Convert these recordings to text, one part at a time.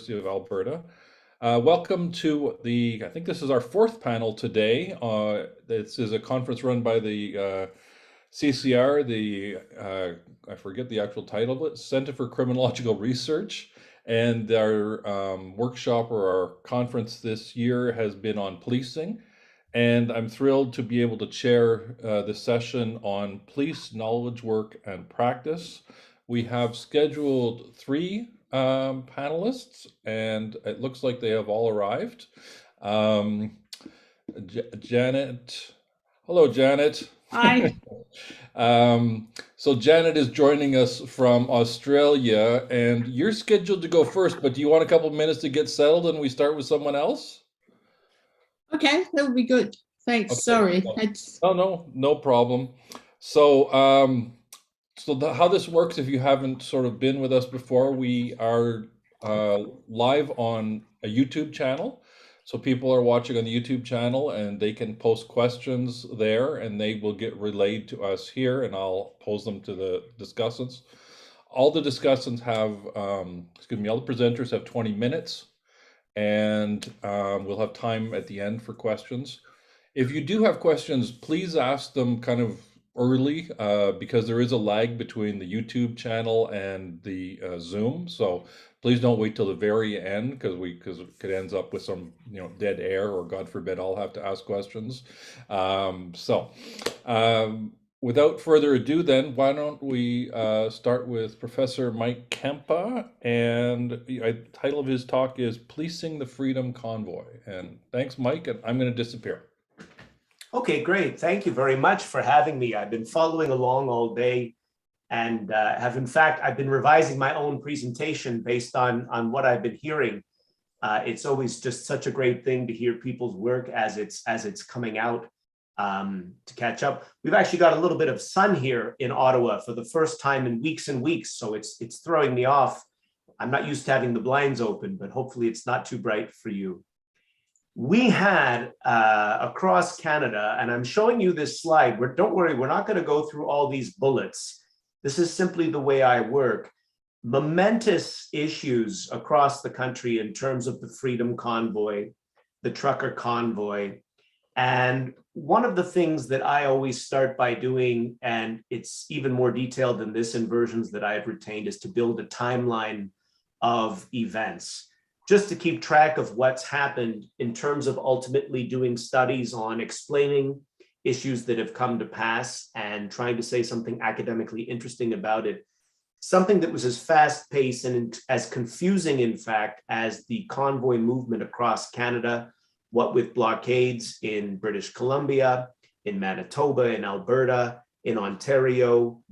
University of Alberta. Welcome to I think this is our fourth panel today. This is a conference run by the CCR, I forget the actual title of it, Center for Criminological Research. And our workshop or our conference this year has been on policing. And I'm thrilled to be able to chair the session on police knowledge work and practice. We have scheduled three panelists, and it looks like they have all arrived. Janet, hello, Janet. Hi. So Janet is joining us from Australia, and you're scheduled to go first, but do you want a couple of minutes to get settled and we start with someone else? Okay, that would be good. Thanks. Okay. Sorry. No problem. So, how this works, if you haven't sort of been with us before, we are live on a YouTube channel. So people are watching on the YouTube channel and they can post questions there and they will get relayed to us here and I'll pose them to the discussants. All the discussants have, all the presenters have 20 minutes and we'll have time at the end for questions. If you do have questions, please ask them kind of early because there is a lag between the YouTube channel and the Zoom. So please don't wait till the very end because it could ends up with some dead air, or God forbid I'll have to ask questions. Without further ado, then why don't we start with Professor Mike Kempa, and the title of his talk is "Policing the Freedom Convoy." And thanks, Mike. And I'm going to disappear. Okay, great. Thank you very much for having me. I've been following along all day and I've been revising my own presentation based on what I've been hearing. It's always just such a great thing to hear people's work as it's coming out to catch up. We've actually got a little bit of sun here in Ottawa for the first time in weeks and weeks, so it's throwing me off. I'm not used to having the blinds open, but hopefully it's not too bright for you. We had across Canada, and I'm showing you this slide. Don't worry, we're not going to go through all these bullets. This is simply the way I work. Momentous issues across the country in terms of the Freedom Convoy, the trucker convoy. And one of the things that I always start by doing, and it's even more detailed than this in versions that I have retained, is to build a timeline of events, just to keep track of what's happened in terms of ultimately doing studies on explaining issues that have come to pass and trying to say something academically interesting about it. Something that was as fast-paced and as confusing, in fact, as the convoy movement across Canada, what with blockades in British Columbia, in Manitoba, in Alberta, in Ontario,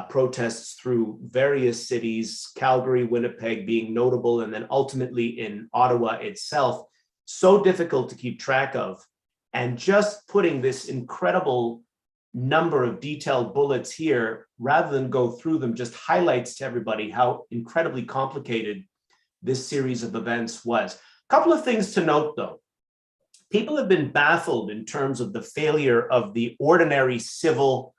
protests through various cities, Calgary, Winnipeg being notable, and then ultimately in Ottawa itself, so difficult to keep track of. And just putting this incredible number of detailed bullets here, rather than go through them, just highlights to everybody how incredibly complicated this series of events was. A couple of things to note, though. People have been baffled in terms of the failure of the ordinary civil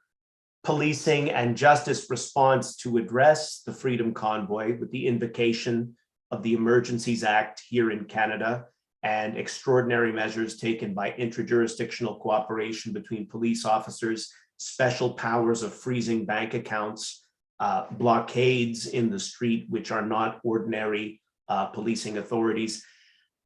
policing and justice response to address the Freedom Convoy with the invocation of the Emergencies Act here in Canada and extraordinary measures taken by intrajurisdictional cooperation between police officers, special powers of freezing bank accounts, blockades in the street, which are not ordinary policing authorities.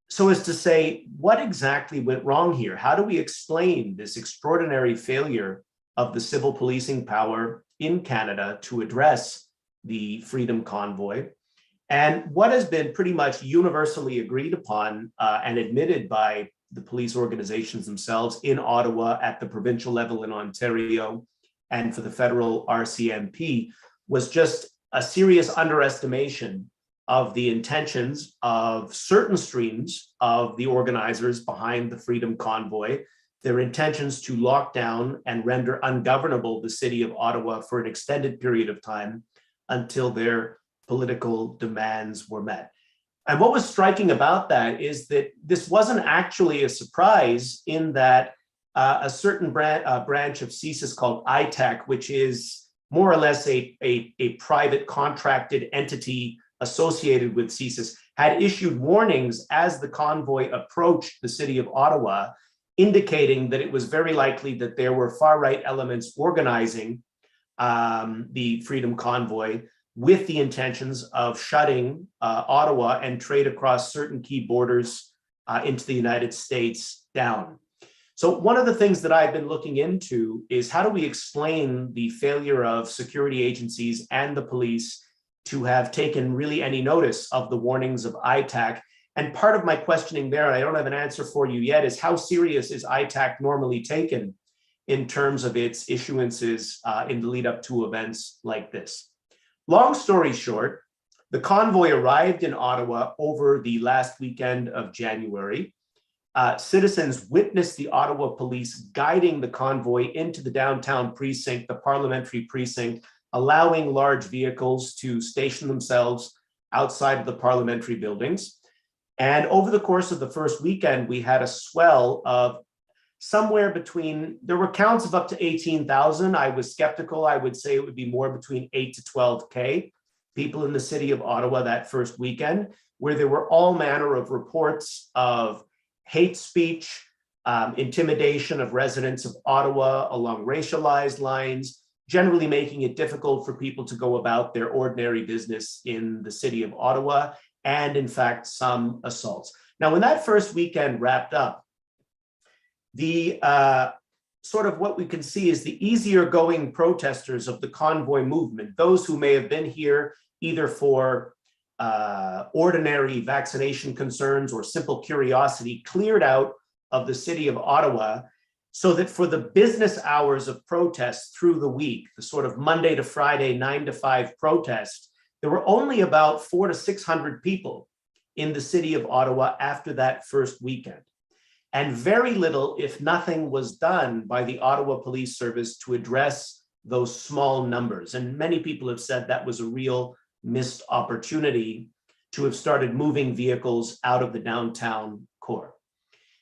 So as to say, what exactly went wrong here? How do we explain this extraordinary failure of the civil policing power in Canada to address the Freedom Convoy? And what has been pretty much universally agreed upon and admitted by the police organizations themselves in Ottawa, at the provincial level in Ontario, and for the federal RCMP, was just a serious underestimation of the intentions of certain streams of the organizers behind the Freedom Convoy, their intentions to lock down and render ungovernable the city of Ottawa for an extended period of time until their political demands were met. And what was striking about that is that this wasn't actually a surprise, in that a certain branch of CSIS called ITAC, which is more or less a private contracted entity associated with CSIS, had issued warnings as the convoy approached the city of Ottawa, indicating that it was very likely that there were far-right elements organizing the Freedom Convoy with the intentions of shutting Ottawa and trade across certain key borders into the United States down. So one of the things that I've been looking into is how do we explain the failure of security agencies and the police to have taken really any notice of the warnings of ITAC. And part of my questioning there, and I don't have an answer for you yet, is how serious is ITAC normally taken in terms of its issuances in the lead up to events like this? Long story short, the convoy arrived in Ottawa over the last weekend of January. Citizens witnessed the Ottawa police guiding the convoy into the downtown precinct, the parliamentary precinct, allowing large vehicles to station themselves outside of the parliamentary buildings. And over the course of the first weekend, we had a swell of somewhere between, there were counts of up to 18,000. I was skeptical. I would say it would be more between 8 to 12K people in the city of Ottawa that first weekend, where there were all manner of reports of hate speech, intimidation of residents of Ottawa along racialized lines, generally making it difficult for people to go about their ordinary business in the city of Ottawa, and in fact, some assaults. Now, when that first weekend wrapped up, the sort of what we can see is the easier going protesters of the convoy movement, those who may have been here either for ordinary vaccination concerns or simple curiosity, cleared out of the city of Ottawa, so that for the business hours of protest through the week, the sort of Monday to Friday 9 to 5 protest, there were only about 400 to 600 people in the city of Ottawa after that first weekend. And very little, if nothing, was done by the Ottawa Police Service to address those small numbers. And many people have said that was a real missed opportunity to have started moving vehicles out of the downtown core.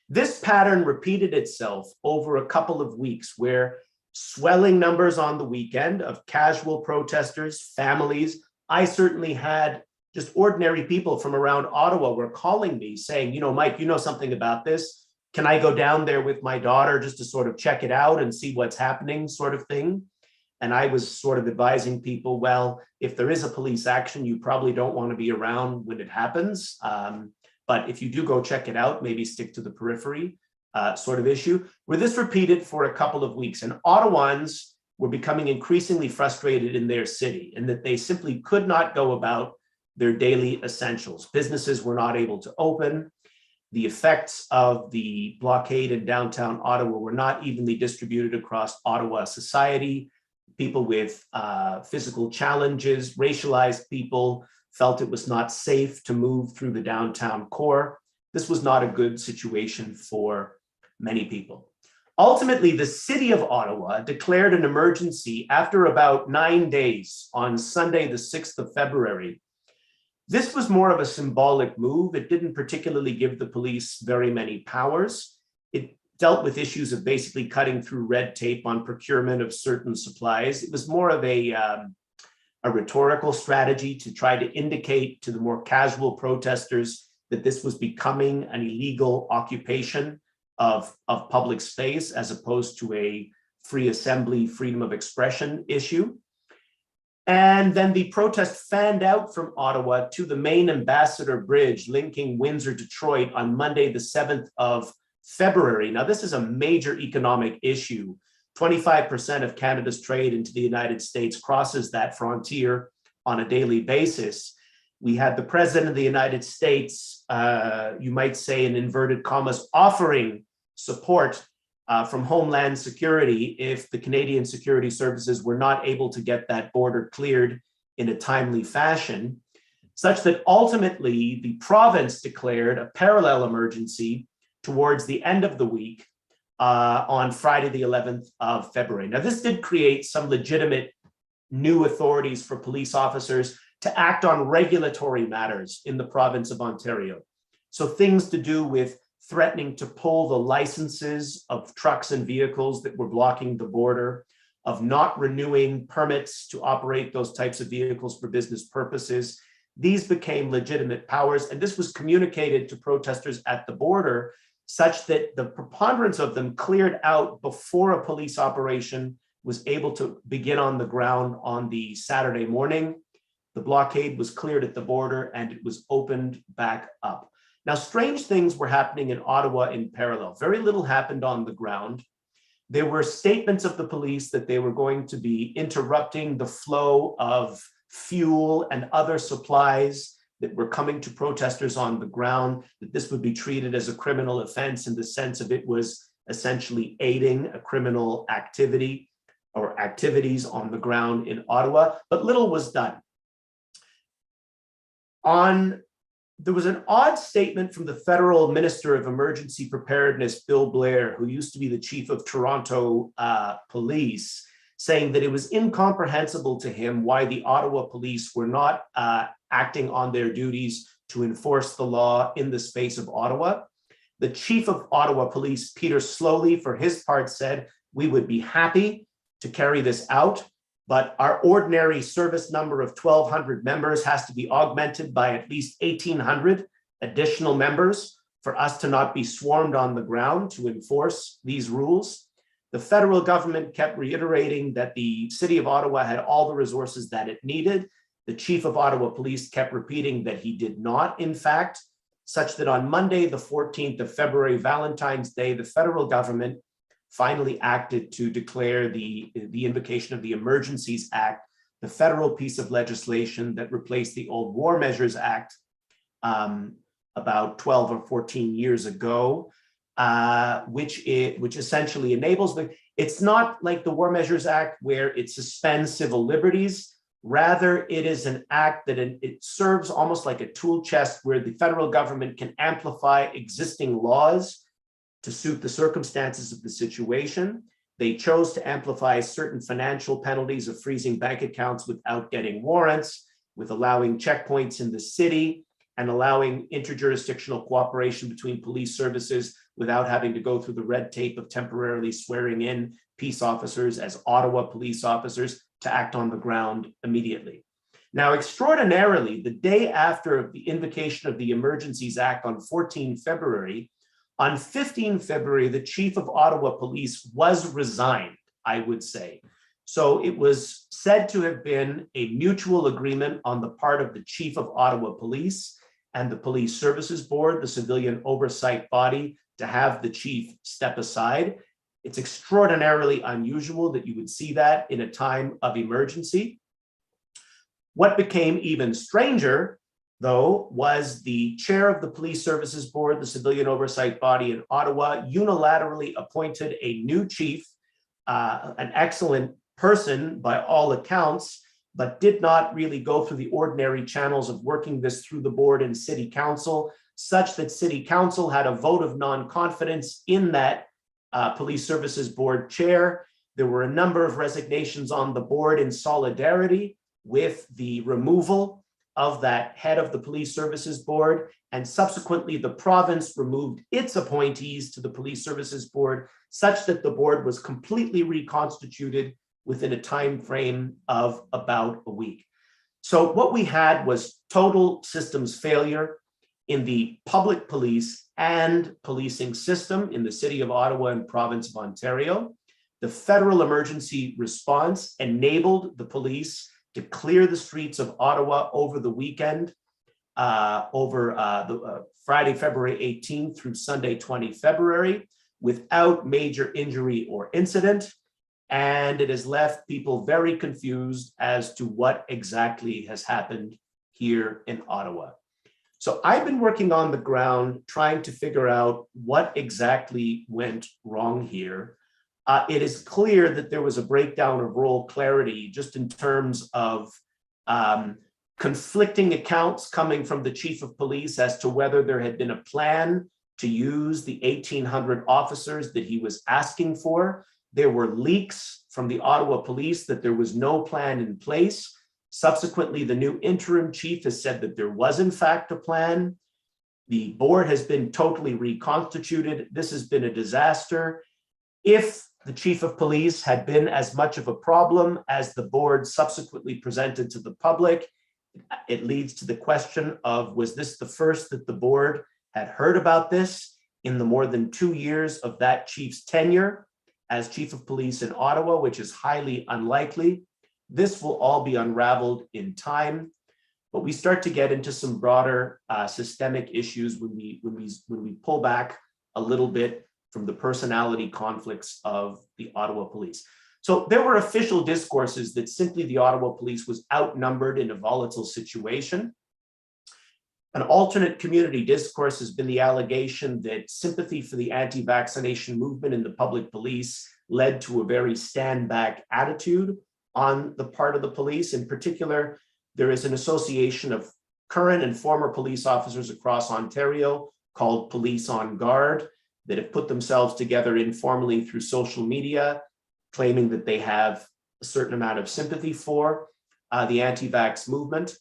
This pattern repeated itself over a couple of weeks, where swelling numbers on the weekend of casual protesters, families. I certainly had just ordinary people from around Ottawa were calling me saying, you know, Mike, you know something about this. Can I go down there with my daughter just to sort of check it out and see what's happening, sort of thing? And I was sort of advising people, well, if there is a police action, you probably don't want to be around when it happens. But if you do go check it out, maybe stick to the periphery sort of issue, where this repeated for a couple of weeks. And Ottawans were becoming increasingly frustrated in their city, and that they simply could not go about their daily essentials. Businesses were not able to open. The effects of the blockade in downtown Ottawa were not evenly distributed across Ottawa society. People with physical challenges, racialized people, felt it was not safe to move through the downtown core. This was not a good situation for many people. Ultimately, the city of Ottawa declared an emergency after about 9 days on Sunday, the 6th of February. This was more of a symbolic move. It didn't particularly give the police very many powers. It dealt with issues of basically cutting through red tape on procurement of certain supplies. It was more of a rhetorical strategy to try to indicate to the more casual protesters that this was becoming an illegal occupation of public space, as opposed to a free assembly, freedom of expression issue. And then the protest fanned out from Ottawa to the main Ambassador Bridge linking Windsor, Detroit on Monday, the 7th of February. Now, this is a major economic issue. 25% of Canada's trade into the United States crosses that frontier on a daily basis. We had the President of the United States, you might say in inverted commas, offering support from Homeland Security if the Canadian Security Services were not able to get that border cleared in a timely fashion, such that ultimately the province declared a parallel emergency towards the end of the week on Friday, the 11th of February. Now, this did create some legitimate new authorities for police officers to act on regulatory matters in the province of Ontario. So things to do with threatening to pull the licenses of trucks and vehicles that were blocking the border, of not renewing permits to operate those types of vehicles for business purposes. these became legitimate powers. And this was communicated to protesters at the border such that the preponderance of them cleared out before a police operation was able to begin on the ground on the Saturday morning. The blockade was cleared at the border and it was opened back up. Now, strange things were happening in Ottawa in parallel. Very little happened on the ground. There were statements of the police that they were going to be interrupting the flow of fuel and other supplies that were coming to protesters on the ground, that this would be treated as a criminal offense in the sense of it was essentially aiding a criminal activity or activities on the ground in Ottawa, but little was done. There was an odd statement from the federal Minister of Emergency Preparedness, Bill Blair, who used to be the chief of Toronto Police, saying that it was incomprehensible to him why the Ottawa police were not acting on their duties to enforce the law in the space of Ottawa. The chief of Ottawa Police, Peter Slowly, for his part said, we would be happy to carry this out, but our ordinary service number of 1,200 members has to be augmented by at least 1,800 additional members for us to not be swarmed on the ground to enforce these rules. The federal government kept reiterating that the city of Ottawa had all the resources that it needed. The chief of Ottawa Police kept repeating that he did not, in fact, such that on Monday, the 14th of February, Valentine's Day, the federal government finally acted to declare the invocation of the Emergencies Act, the federal piece of legislation that replaced the old War Measures Act about 12 or 14 years ago, which essentially enables it's not like the War Measures Act where it suspends civil liberties. Rather, it is an act that it serves almost like a tool chest where the federal government can amplify existing laws to suit the circumstances of the situation. They chose to amplify certain financial penalties of freezing bank accounts without getting warrants, with allowing checkpoints in the city and allowing interjurisdictional cooperation between police services without having to go through the red tape of temporarily swearing in peace officers as Ottawa police officers to act on the ground immediately. Now, extraordinarily, the day after the invocation of the Emergencies Act on 14 February, on 15 February, the chief of Ottawa Police was resigned, I would say. So it was said to have been a mutual agreement on the part of the chief of Ottawa Police and the Police Services Board, the civilian oversight body, to have the chief step aside. It's extraordinarily unusual that you would see that in a time of emergency. What became even stranger, though, was the chair of the Police Services Board, the civilian oversight body in Ottawa, unilaterally appointed a new chief, an excellent person by all accounts, but did not really go through the ordinary channels of working this through the board and city council, such that city council had a vote of non-confidence in that Police Services Board chair. There were a number of resignations on the board in solidarity with the removal of that head of the Police Services Board, and subsequently the province removed its appointees to the Police Services Board, such that the board was completely reconstituted within a time frame of about a week. So what we had was total systems failure in the public police and policing system in the city of Ottawa and province of Ontario. The federal emergency response enabled the police to clear the streets of Ottawa over the weekend, Friday, February 18th through Sunday, 20 February, without major injury or incident. And it has left people very confused as to what exactly has happened here in Ottawa. So I've been working on the ground trying to figure out what exactly went wrong here. It is clear that there was a breakdown of role clarity just in terms of conflicting accounts coming from the chief of police as to whether there had been a plan to use the 1,800 officers that he was asking for. There were leaks from the Ottawa police that there was no plan in place. Subsequently, the new interim chief has said that there was in fact a plan. The board has been totally reconstituted. This has been a disaster. If the chief of police had been as much of a problem as the board subsequently presented to the public, It leads to the question of, was this the first that the board had heard about this in the more than 2 years of that chief's tenure as chief of police in Ottawa, which is highly unlikely. This will all be unraveled in time, but we start to get into some broader systemic issues when we pull back a little bit from the personality conflicts of the Ottawa police. So there were official discourses that simply the Ottawa police was outnumbered in a volatile situation. An alternate community discourse has been the allegation that sympathy for the anti-vaccination movement in the public police led to a very stand-back attitude on the part of the police. In particular, there is an association of current and former police officers across Ontario called Police on Guard that have put themselves together informally through social media, claiming that they have a certain amount of sympathy for the anti-vax movement.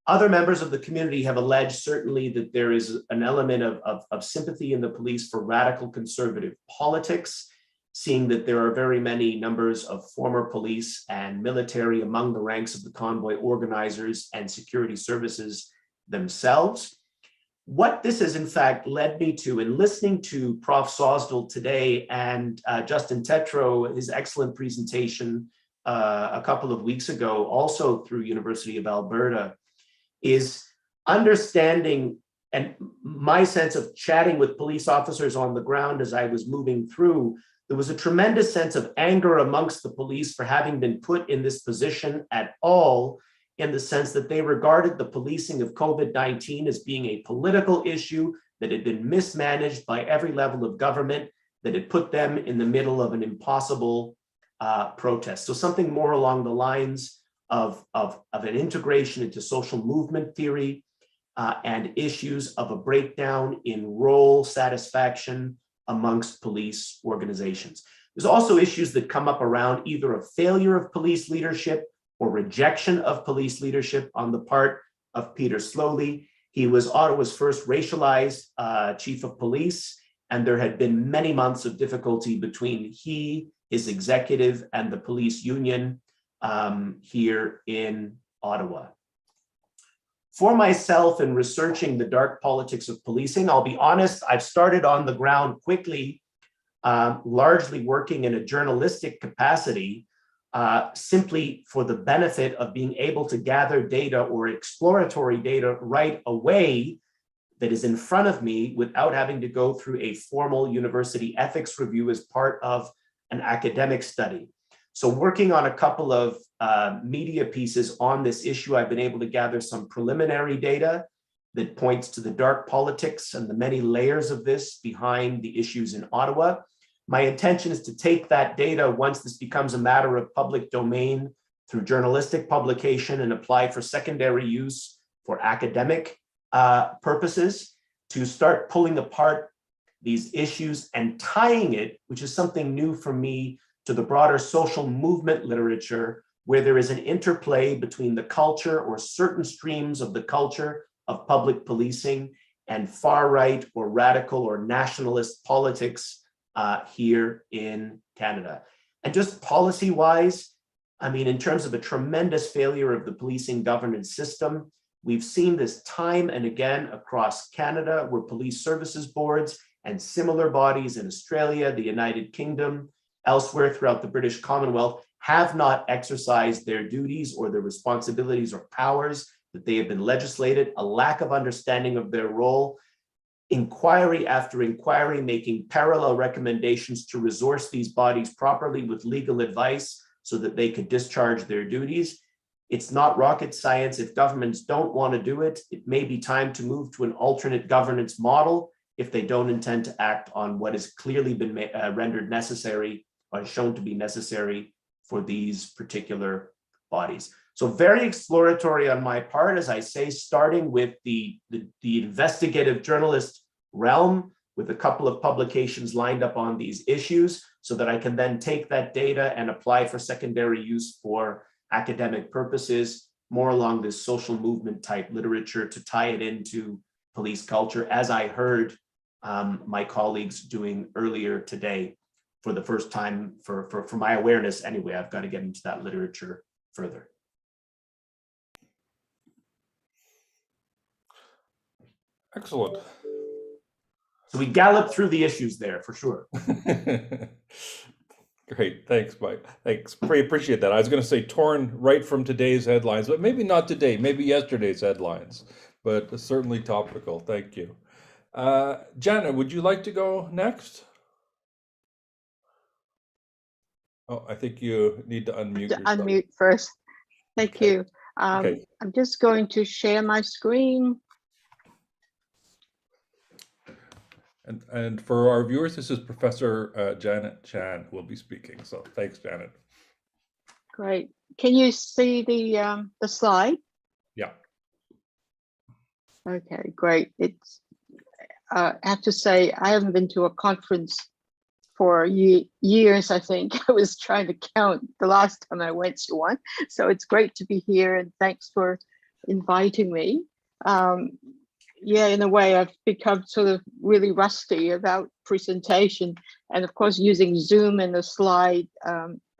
Other members of the community have alleged certainly that there is an element of sympathy in the police for radical conservative politics, seeing that there are very many numbers of former police and military among the ranks of the convoy organizers and security services themselves. What this has in fact led me to, in listening to Prof. Sosdal today and Justin Tetro, his excellent presentation a couple of weeks ago, also through University of Alberta, is understanding, and my sense of chatting with police officers on the ground as I was moving through, there was a tremendous sense of anger amongst the police for having been put in this position at all, in the sense that they regarded the policing of COVID-19 as being a political issue that had been mismanaged by every level of government, that had put them in the middle of an impossible protest. So something more along the lines of an integration into social movement theory and issues of a breakdown in role satisfaction amongst police organizations. There's also issues that come up around either a failure of police leadership or rejection of police leadership on the part of Peter Slowly. He was Ottawa's first racialized chief of police, and there had been many months of difficulty between he, his executive, and the police union here in Ottawa. For myself, in researching the dark politics of policing, I'll be honest, I've started on the ground quickly, largely working in a journalistic capacity, simply for the benefit of being able to gather data or exploratory data right away that is in front of me without having to go through a formal university ethics review as part of an academic study. So working on a couple of media pieces on this issue, I've been able to gather some preliminary data that points to the dark politics and the many layers of this behind the issues in Ottawa. My intention is to take that data once this becomes a matter of public domain through journalistic publication and apply for secondary use for academic purposes, to start pulling apart these issues and tying it, which is something new for me, to the broader social movement literature, where there is an interplay between the culture or certain streams of the culture of public policing and far right or radical or nationalist politics here in Canada. And just policy-wise, I mean, in terms of a tremendous failure of the policing governance system, we've seen this time and again across Canada, where police services boards and similar bodies in Australia, the United Kingdom, elsewhere throughout the British Commonwealth have not exercised their duties or their responsibilities or powers that they have been legislated, a lack of understanding of their role, inquiry after inquiry, making parallel recommendations to resource these bodies properly with legal advice so that they could discharge their duties. It's not rocket science. If governments don't want to do it, it may be time to move to an alternate governance model if they don't intend to act on what has clearly been rendered necessary or shown to be necessary for these particular bodies. So very exploratory on my part, as I say, starting with the investigative journalist realm, with a couple of publications lined up on these issues, so that I can then take that data and apply for secondary use for academic purposes, more along this social movement type literature to tie it into police culture, as I heard my colleagues doing earlier today. For the first time, for my awareness anyway, I've got to get into that literature further. Excellent. So we galloped through the issues there for sure. Great, thanks, Mike. Thanks, appreciate that. I was going to say torn right from today's headlines, but maybe not today, maybe yesterday's headlines, but certainly topical. Thank you. Janet, would you like to go next? Oh, I think you need to unmute yourself. Unmute first. Thank Okay. you. Okay. I'm just going to share my screen. And for our viewers, this is Professor Janet Chan who will be speaking. So thanks, Janet. Great. Can you see the slide? Yeah. Okay, great. It's I have to say I haven't been to a conference for years. I think I was trying to count the last time I went to one. So it's great to be here, and thanks for inviting me. Yeah, in a way, I've become sort of really rusty about presentation, and of course, using Zoom and the slide,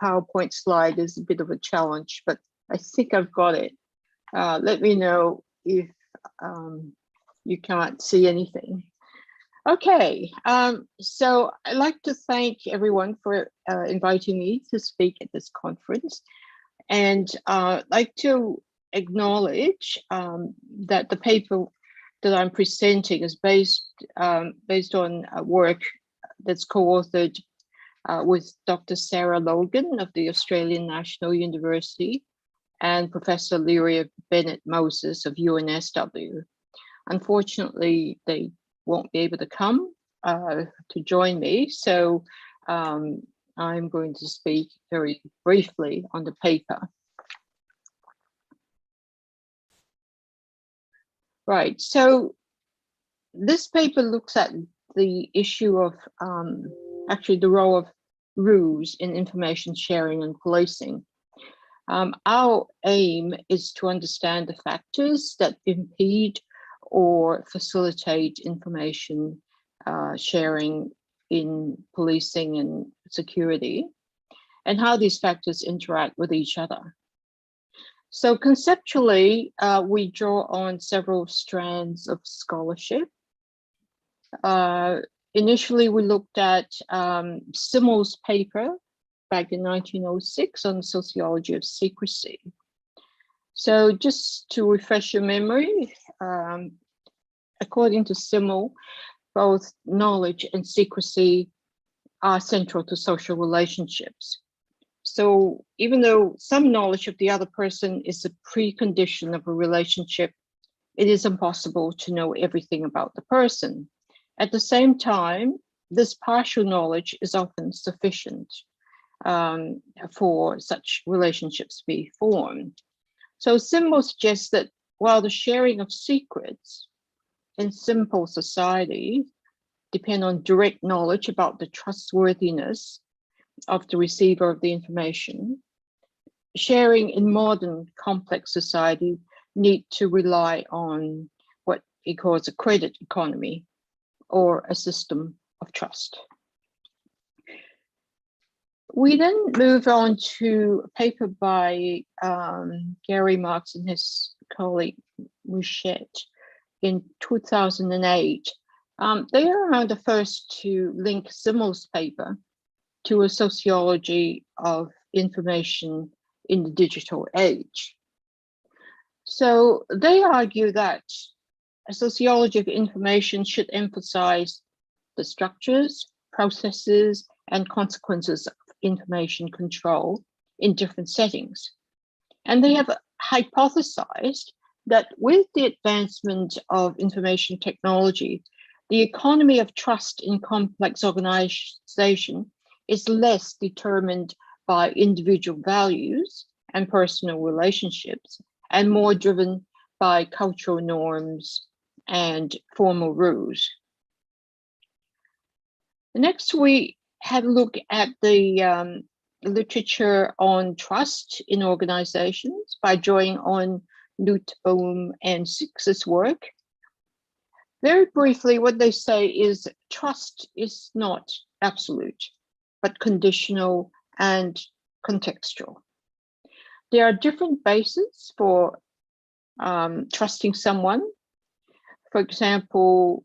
PowerPoint slide is a bit of a challenge, but I think I've got it. Let me know if you can't see anything. Okay, so I'd like to thank everyone for inviting me to speak at this conference, and I'd like to acknowledge that the paper that I'm presenting is based on work that's co-authored with Dr. Sarah Logan of the Australian National University and Professor Lyria Bennett-Moses of UNSW. Unfortunately, they won't be able to come to join me, so I'm going to speak very briefly on the paper. Right, so this paper looks at the issue of actually the role of rules in information sharing and policing. Our aim is to understand the factors that impede or facilitate information sharing in policing and security, and how these factors interact with each other. So conceptually, we draw on several strands of scholarship. Initially, we looked at Simmel's paper back in 1906 on the sociology of secrecy. So just to refresh your memory, according to Simmel, both knowledge and secrecy are central to social relationships. So even though some knowledge of the other person is a precondition of a relationship, it is impossible to know everything about the person. At the same time, this partial knowledge is often sufficient for such relationships to be formed. So Simmel suggests that while the sharing of secrets in simple society depend on direct knowledge about the trustworthiness of the receiver of the information, sharing in modern complex society need to rely on what he calls a credit economy or a system of trust. We then move on to a paper by Gary Marks and his colleague Mouchette in 2008. They are the first to link Simmel's paper to a sociology of information in the digital age. So they argue that a sociology of information should emphasize the structures, processes, and consequences of information control in different settings. And they have hypothesized that with the advancement of information technology, the economy of trust in complex organization is less determined by individual values and personal relationships and more driven by cultural norms and formal rules. Next, we had a look at the literature on trust in organizations by drawing on Nuttbaum and Six's work. Very briefly, what they say is trust is not absolute, but conditional and contextual. There are different bases for trusting someone. For example,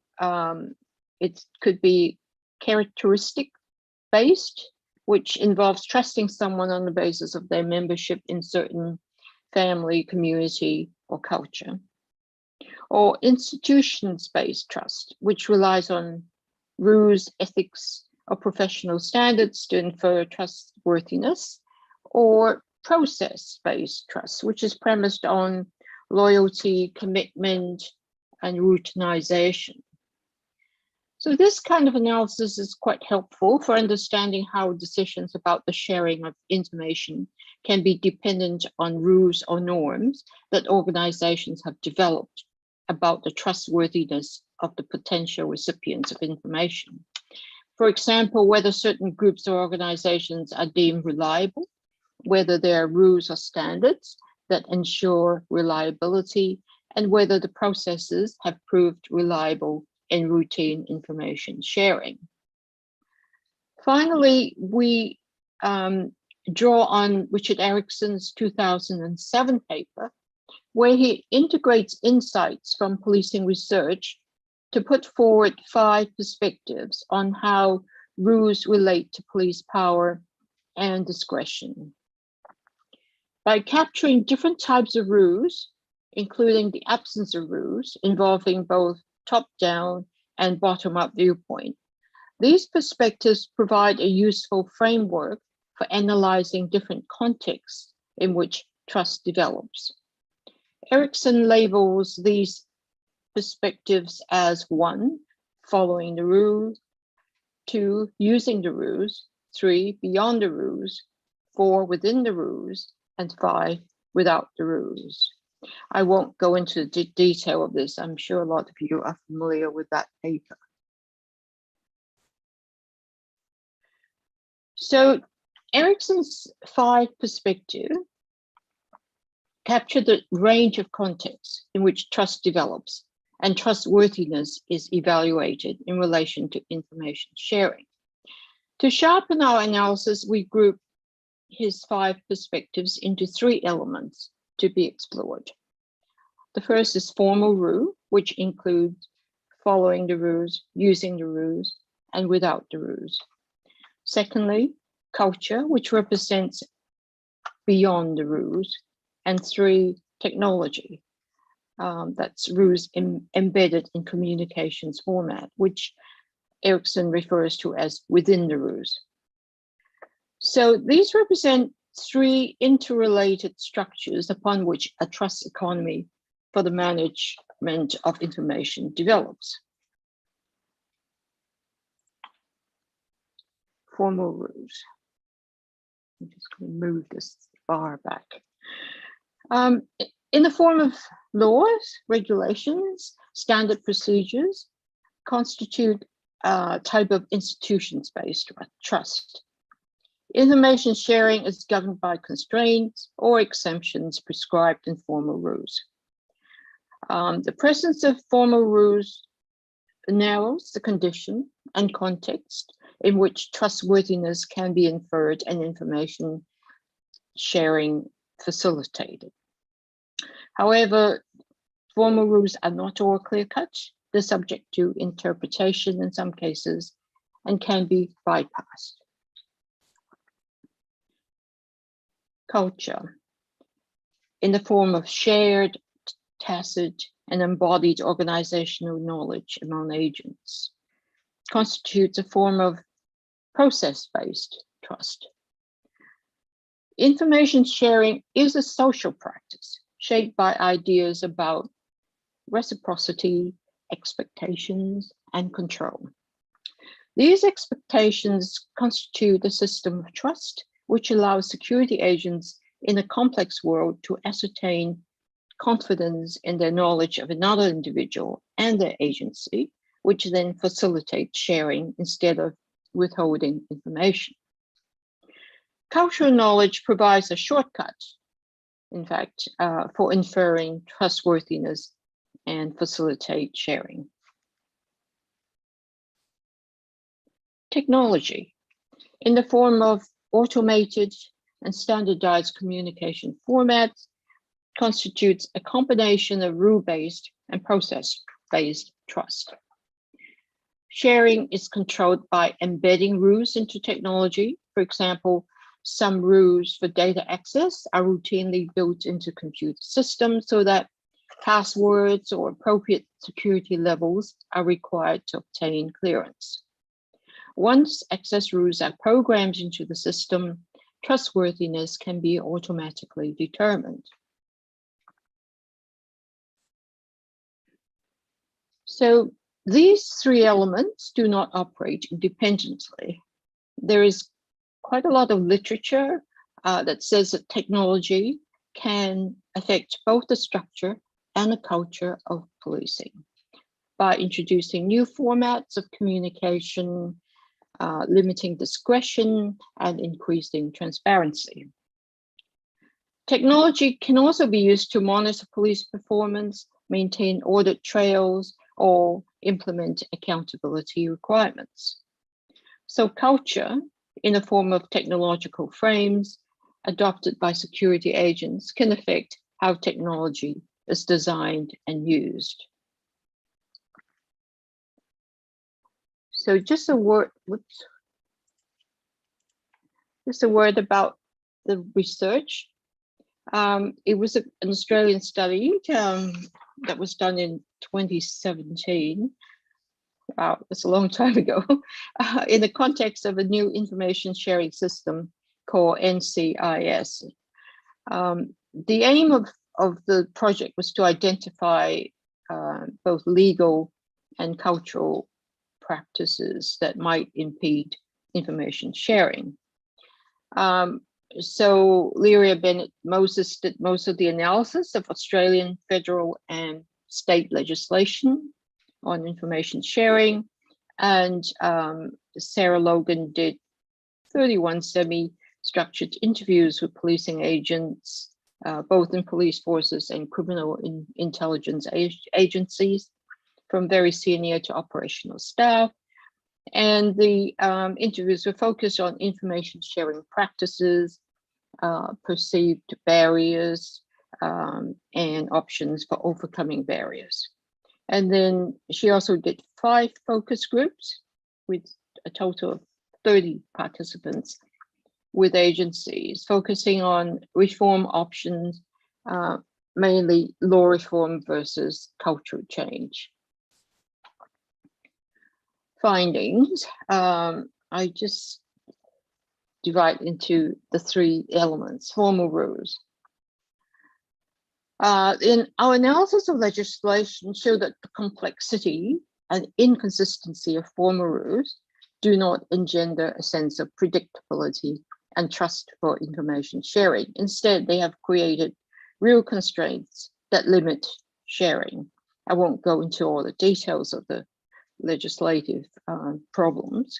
it could be characteristic-based, which involves trusting someone on the basis of their membership in certain family, community, or culture. Or institutions-based trust, which relies on rules, ethics, or professional standards to infer trustworthiness. Or process-based trust, which is premised on loyalty, commitment, and routinization. So this kind of analysis is quite helpful for understanding how decisions about the sharing of information can be dependent on rules or norms that organizations have developed about the trustworthiness of the potential recipients of information. For example, whether certain groups or organizations are deemed reliable, whether there are rules or standards that ensure reliability, and whether the processes have proved reliable in routine information sharing. Finally, we draw on Richard Erickson's 2007 paper, where he integrates insights from policing research to put forward 5 perspectives on how rules relate to police power and discretion. By capturing different types of rules, including the absence of rules involving both top-down and bottom-up viewpoint, these perspectives provide a useful framework for analyzing different contexts in which trust develops. Erickson labels these perspectives as 1, following the rules, 2, using the rules, 3, beyond the rules, 4, within the rules, and 5, without the rules. I won't go into the detail of this. I'm sure a lot of you are familiar with that paper. So Erickson's 5 perspective capture the range of contexts in which trust develops and trustworthiness is evaluated in relation to information sharing. To sharpen our analysis, we group his 5 perspectives into 3 elements to be explored. The first is formal rule, which includes following the rules, using the rules, and without the rules. Secondly, culture, which represents beyond the rules. And 3, technology, that's rules embedded in communications format, which Erickson refers to as within the rules. So these represent 3 interrelated structures upon which a trust economy for the management of information develops. Formal rules. I'm just going to move this bar back. In the form of laws, regulations, standard procedures constitute a type of institutions-based trust. Information sharing is governed by constraints or exemptions prescribed in formal rules. The presence of formal rules narrows the condition and context in which trustworthiness can be inferred and information sharing facilitated. However, formal rules are not all clear-cut. They're subject to interpretation in some cases and can be bypassed. Culture, in the form of shared, tacit, and embodied organizational knowledge among agents, constitutes a form of process-based trust. Information sharing is a social practice shaped by ideas about reciprocity, expectations, and control. These expectations constitute a system of trust which allows security agents in a complex world to ascertain confidence in their knowledge of another individual and their agency, which then facilitates sharing instead of withholding information. Cultural knowledge provides a shortcut, in fact, for inferring trustworthiness and facilitate sharing. Technology, in the form of automated and standardized communication formats, constitutes a combination of rule-based and process rules-based trust. Sharing is controlled by embedding rules into technology. For example, some rules for data access are routinely built into computer systems so that passwords or appropriate security levels are required to obtain clearance. Once access rules are programmed into the system, trustworthiness can be automatically determined. So these three elements do not operate independently. There is quite a lot of literature that says that technology can affect both the structure and the culture of policing by introducing new formats of communication, limiting discretion, and increasing transparency. Technology can also be used to monitor police performance, maintain audit trails, or implement accountability requirements. So culture, in the form of technological frames adopted by security agents, can affect how technology is designed and used. So just a word, just a word about the research. It was an Australian study that was done in 2017. Wow, that's a long time ago, in the context of a new information sharing system called NCIS. The aim of the project was to identify both legal and cultural practices that might impede information sharing. So Lyria Bennett-Moses did most of the analysis of Australian federal and state legislation on information sharing, and Sarah Logan did 31 semi-structured interviews with policing agents, both in police forces and criminal intelligence agencies, from very senior to operational staff. And the interviews were focused on information sharing practices, perceived barriers, and options for overcoming barriers. And then she also did 5 focus groups with a total of 30 participants with agencies, focusing on reform options, mainly law reform versus cultural change. Findings, I just divide into the 3 elements. Formal rules. In our analysis of legislation showed that the complexity and inconsistency of formal rules do not engender a sense of predictability and trust for information sharing. Instead, they have created real constraints that limit sharing. I won't go into all the details of the legislative problems.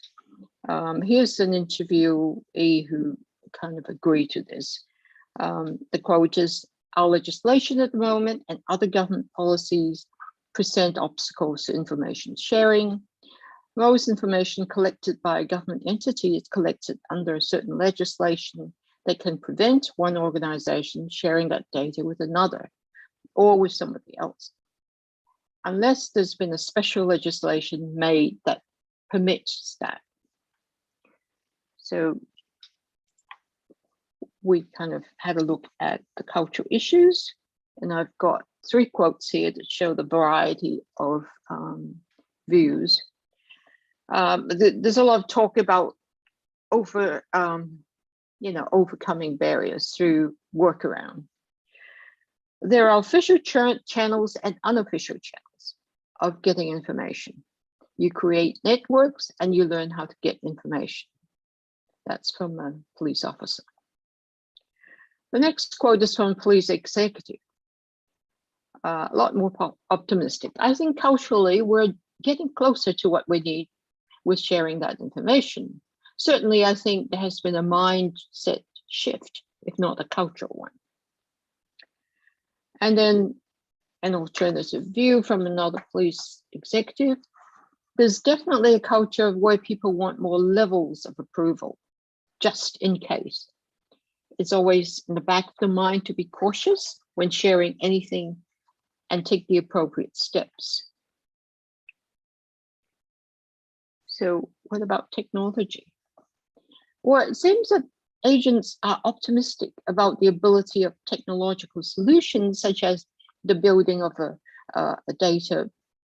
Here's an interviewee who kind of agreed to this. The quote is, "Our legislation at the moment and other government policies present obstacles to information sharing. Most information collected by a government entity is collected under a certain legislation that can prevent one organization sharing that data with another or with somebody else, unless there's been a special legislation made that permits that." So we kind of had a look at the cultural issues, and I've got 3 quotes here that show the variety of views. There's a lot of talk about overcoming barriers through workaround. There are official channels and unofficial channels of getting information. You create networks and you learn how to get information. That's from a police officer. The next quote is from a police executive. A lot more optimistic. "I think culturally we're getting closer to what we need with sharing that information. Certainly, I think there has been a mindset shift, if not a cultural one." And then an alternative view from another police executive. "There's definitely a culture where people want more levels of approval, just in case. It's always in the back of the mind to be cautious when sharing anything and take the appropriate steps. So what about technology? Well, it seems that agents are optimistic about the ability of technological solutions, such as the building of a data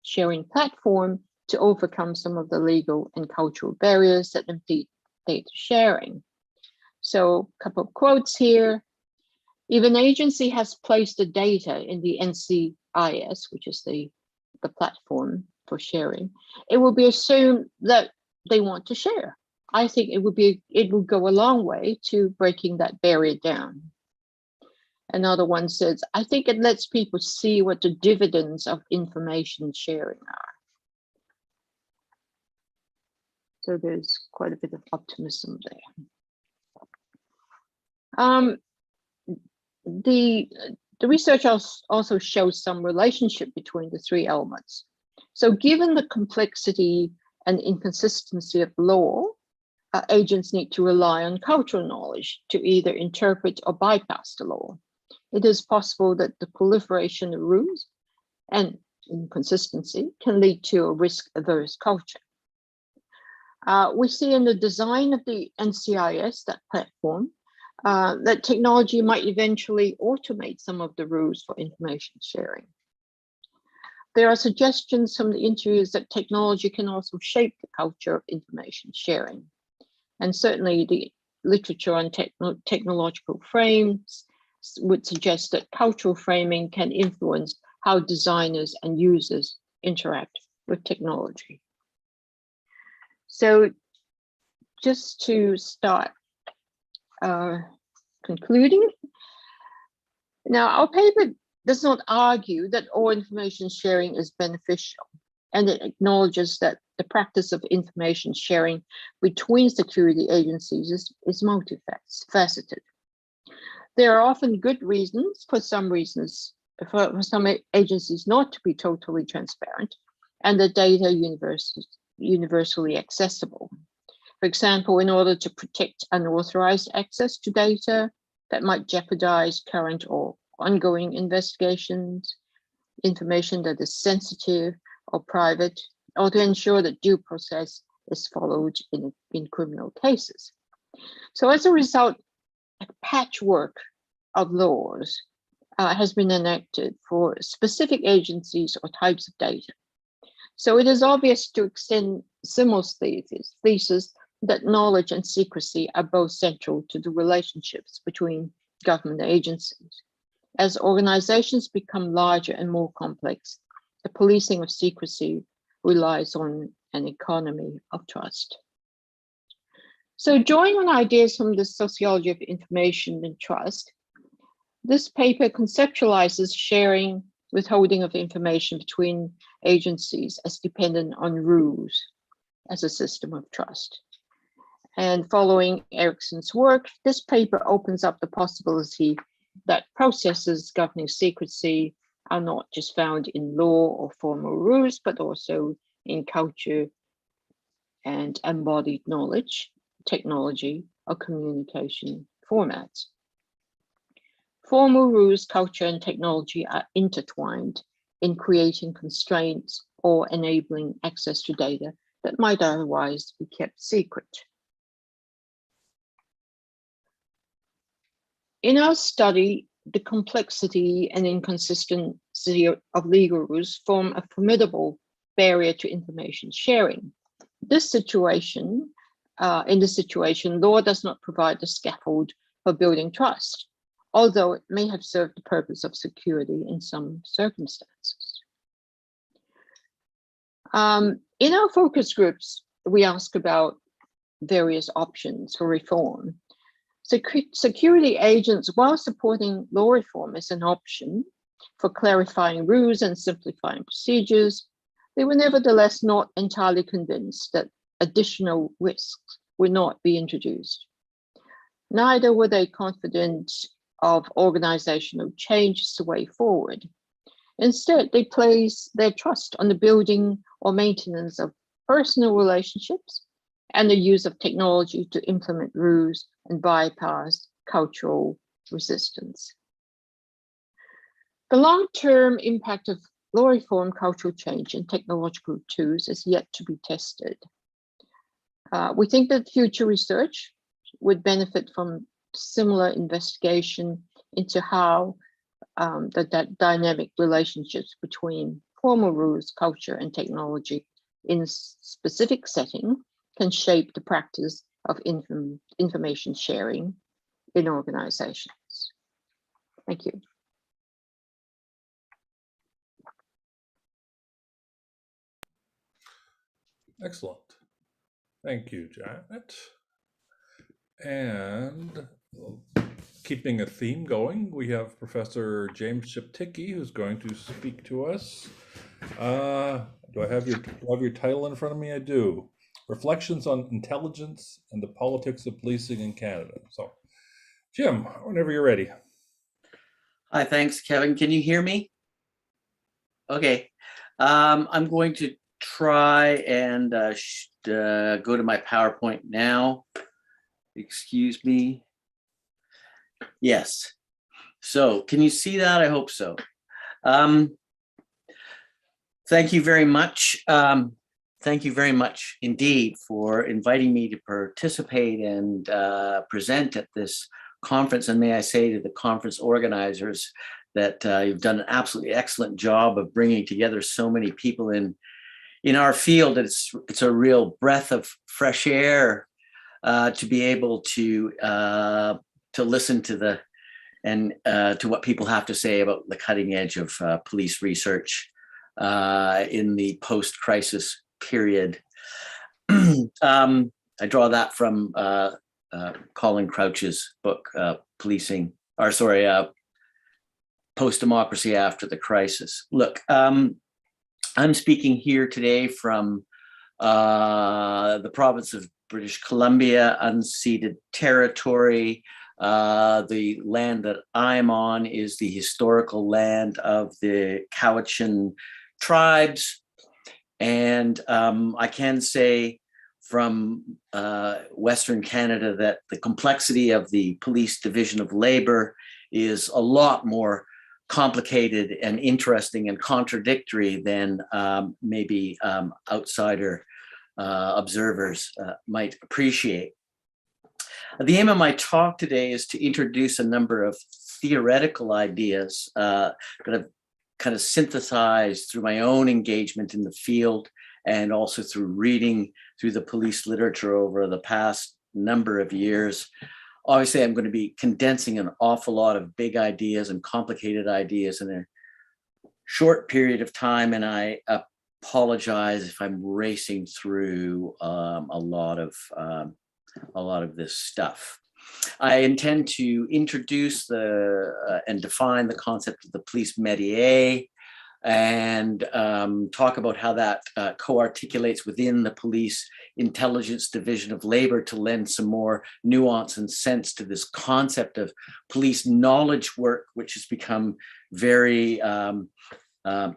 sharing platform, to overcome some of the legal and cultural barriers that impede data sharing. So a couple of quotes here. If an agency has placed the data in the NCIS, which is the platform for sharing, it will be assumed that they want to share. I think it would go a long way to breaking that barrier down. Another one says, I think it lets people see what the dividends of information sharing are. So there's quite a bit of optimism there. The research also shows some relationship between the three elements. So given the complexity and inconsistency of law, agents need to rely on cultural knowledge to either interpret or bypass the law. It is possible that the proliferation of rules and inconsistency can lead to a risk-averse culture. We see in the design of the NCIS, that platform, that technology might eventually automate some of the rules for information sharing. There are suggestions from the interviews that technology can also shape the culture of information sharing. And certainly the literature on technological frames would suggest that cultural framing can influence how designers and users interact with technology. So just to start concluding, now our paper does not argue that all information sharing is beneficial, and it acknowledges that the practice of information sharing between security agencies is multifaceted. There are often good reasons for some agencies not to be totally transparent and the data universally accessible. For example, in order to protect unauthorized access to data that might jeopardize current or ongoing investigations, information that is sensitive or private, or to ensure that due process is followed in criminal cases. So as a result, a patchwork of laws has been enacted for specific agencies or types of data. So it is obvious to extend Simmel's thesis that knowledge and secrecy are both central to the relationships between government agencies. As organizations become larger and more complex, the policing of secrecy relies on an economy of trust. So drawing on ideas from the sociology of information and trust, this paper conceptualizes sharing, withholding of information between agencies as dependent on rules as a system of trust. And following Erickson's work, this paper opens up the possibility that processes governing secrecy are not just found in law or formal rules, but also in culture and embodied knowledge, technology, or communication formats. Formal rules, culture, and technology are intertwined in creating constraints or enabling access to data that might otherwise be kept secret. In our study, the complexity and inconsistency of legal rules form a formidable barrier to information sharing. In this situation, law does not provide the scaffold for building trust, although it may have served the purpose of security in some circumstances. In our focus groups, we ask about various options for reform. Security agents, while supporting law reform as an option for clarifying rules and simplifying procedures, they were nevertheless not entirely convinced that additional risks would not be introduced. Neither were they confident of organizational change as the way forward. Instead, they place their trust on the building or maintenance of personal relationships and the use of technology to implement rules and bypass cultural resistance. The long-term impact of law reform, cultural change, and technological tools is yet to be tested. We think that future research would benefit from similar investigation into how the dynamic relationships between formal rules, culture, and technology in a specific setting can shape the practice of information sharing in organizations. Thank you. Excellent. Thank you, Janet. And keeping a theme going, we have Professor James Sheptycki, who's going to speak to us. Do I have your title in front of me? I do. Reflections on Intelligence and the Politics of Policing in Canada. So, Jim, whenever you're ready. Hi, thanks, Kevin. Can you hear me? Okay. I'm going to try and go to my PowerPoint now. Excuse me. Yes. So can you see that? I hope so. Thank you very much. Thank you very much indeed for inviting me to participate and present at this conference. And may I say to the conference organizers that you've done an absolutely excellent job of bringing together so many people in our field. It's a real breath of fresh air to be able to listen to to what people have to say about the cutting edge of police research in the post-crisis period. I draw that from Colin Crouch's book, Post-Democracy After the Crisis. Look, I'm speaking here today from the province of British Columbia, unceded territory. The land that I'm on is the historical land of the Cowichan tribes. And I can say from Western Canada that the complexity of the Police Division of Labor is a lot more complicated and interesting and contradictory than maybe outsider observers might appreciate. The aim of my talk today is to introduce a number of theoretical ideas that I've kind of synthesized through my own engagement in the field and also through reading through the police literature over the past number of years. Obviously, I'm going to be condensing an awful lot of big ideas and complicated ideas in a short period of time, and I apologize if I'm racing through a lot of this stuff. I intend to introduce and define the concept of the police métier and talk about how that co-articulates within the police intelligence division of labor to lend some more nuance and sense to this concept of police knowledge work, which has become very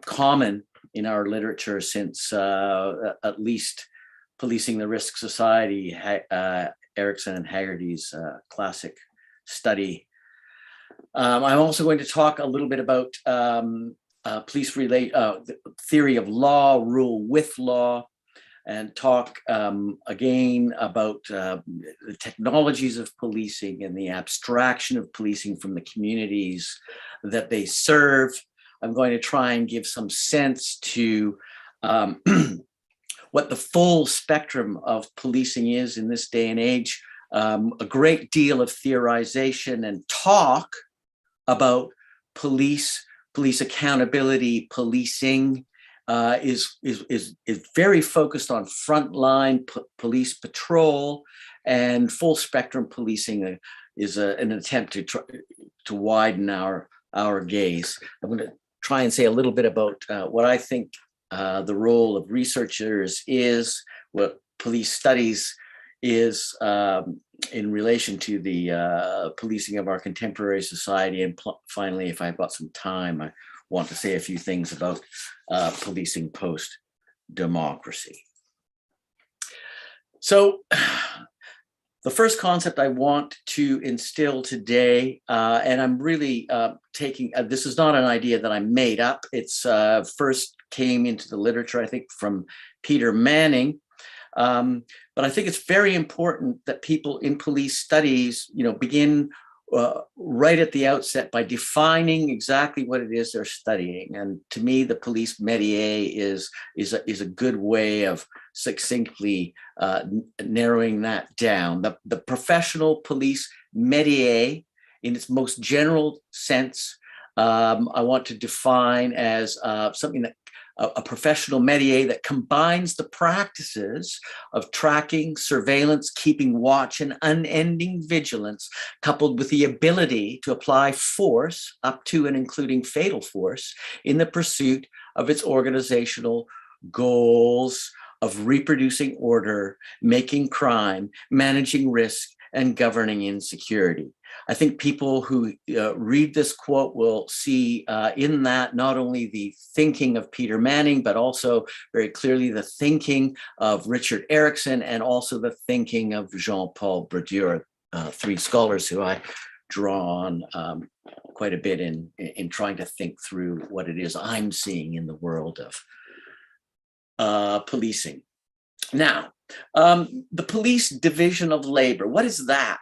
common in our literature since at least Policing the Risk Society, Erickson and Haggerty's classic study. I'm also going to talk a little bit about the theory of law, rule with law, and talk again about the technologies of policing and the abstraction of policing from the communities that they serve. I'm going to try and give some sense to what the full spectrum of policing is in this day and age. A great deal of theorization and talk about police accountability, policing is very focused on frontline police patrol, and full spectrum policing is an attempt to widen our gaze. I'm going to try and say a little bit about what I think the role of researchers is, what police studies is in relation to the policing of our contemporary society. And finally, if I've got some time, I want to say a few things about policing post-democracy. So the first concept I want to instill today, and I'm really taking, this is not an idea that I made up. It's first came into the literature, I think, from Peter Manning. But I think it's very important that people in police studies, begin right at the outset by defining exactly what it is they're studying. And to me, the police métier is a good way of succinctly narrowing that down. The professional police métier, in its most general sense, I want to define as something that a professional métier that combines the practices of tracking, surveillance, keeping watch, and unending vigilance, coupled with the ability to apply force up to and including fatal force in the pursuit of its organizational goals of reproducing order, making crime, managing risk, and governing insecurity. I think people who read this quote will see in that not only the thinking of Peter Manning, but also very clearly the thinking of Richard Erickson and also the thinking of Jean-Paul Brodeur, three scholars who I draw on quite a bit in trying to think through what it is I'm seeing in the world of policing. Now, the police division of labor, what is that?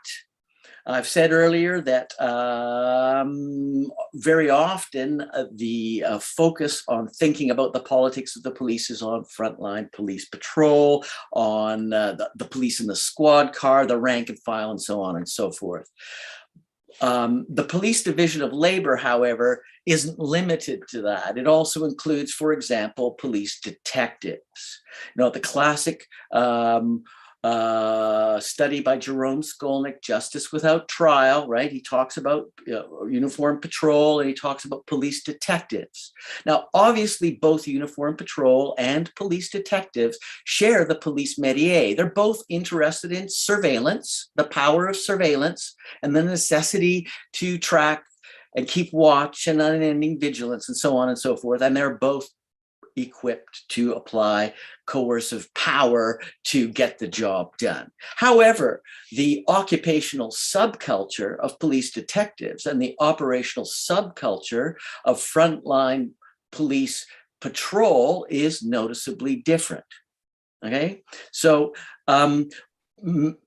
I've said earlier that very often the focus on thinking about the politics of the police is on frontline police patrol, on the police in the squad car, the rank and file, and so on and so forth. The police division of labor, however, isn't limited to that. It also includes, for example, police detectives. The classic study by Jerome Skolnick, Justice Without Trial, right? He talks about uniform patrol and he talks about police detectives. Now, obviously, both uniform patrol and police detectives share the police métier. They're both interested in surveillance, the power of surveillance, and the necessity to track and keep watch and unending vigilance and so on and so forth. And they're both equipped to apply coercive power to get the job done. However, the occupational subculture of police detectives and the operational subculture of frontline police patrol is noticeably different. Okay, so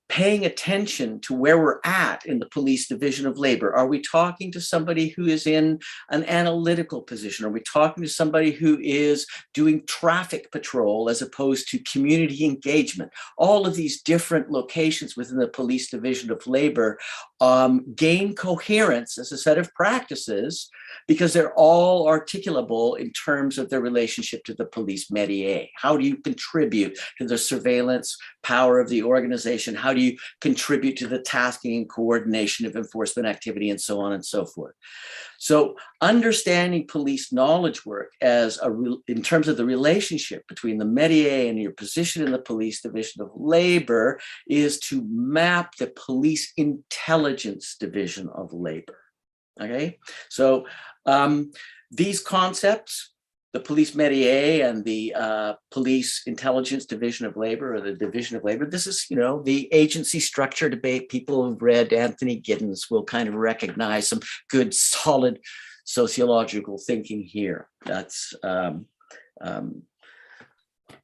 paying attention to where we're at in the police division of labor. Are we talking to somebody who is in an analytical position? Are we talking to somebody who is doing traffic patrol as opposed to community engagement? All of these different locations within the police division of labor gain coherence as a set of practices because they're all articulable in terms of their relationship to the police métier. How do you contribute to the surveillance power of the organization? How do you contribute to the tasking and coordination of enforcement activity and so on and so forth? So understanding police knowledge work as in terms of the relationship between the métier and your position in the police division of labor is to map the police intelligence division of labor. Okay, so these concepts, the police métier and the police intelligence division of labor, or the division of labor, this is, the agency structure debate. People who've read Anthony Giddens will kind of recognize some good, solid sociological thinking here. That's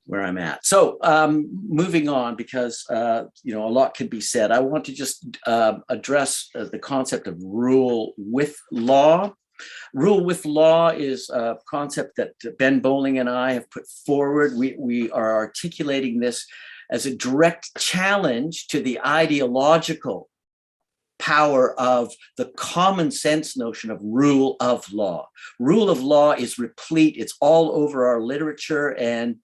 where I'm at. So moving on, because a lot could be said. I want to just address the concept of rule with law. Rule with law is a concept that Ben Bowling and I have put forward. We are articulating this as a direct challenge to the ideological power of the common sense notion of rule of law. Rule of law is replete. It's all over our literature, and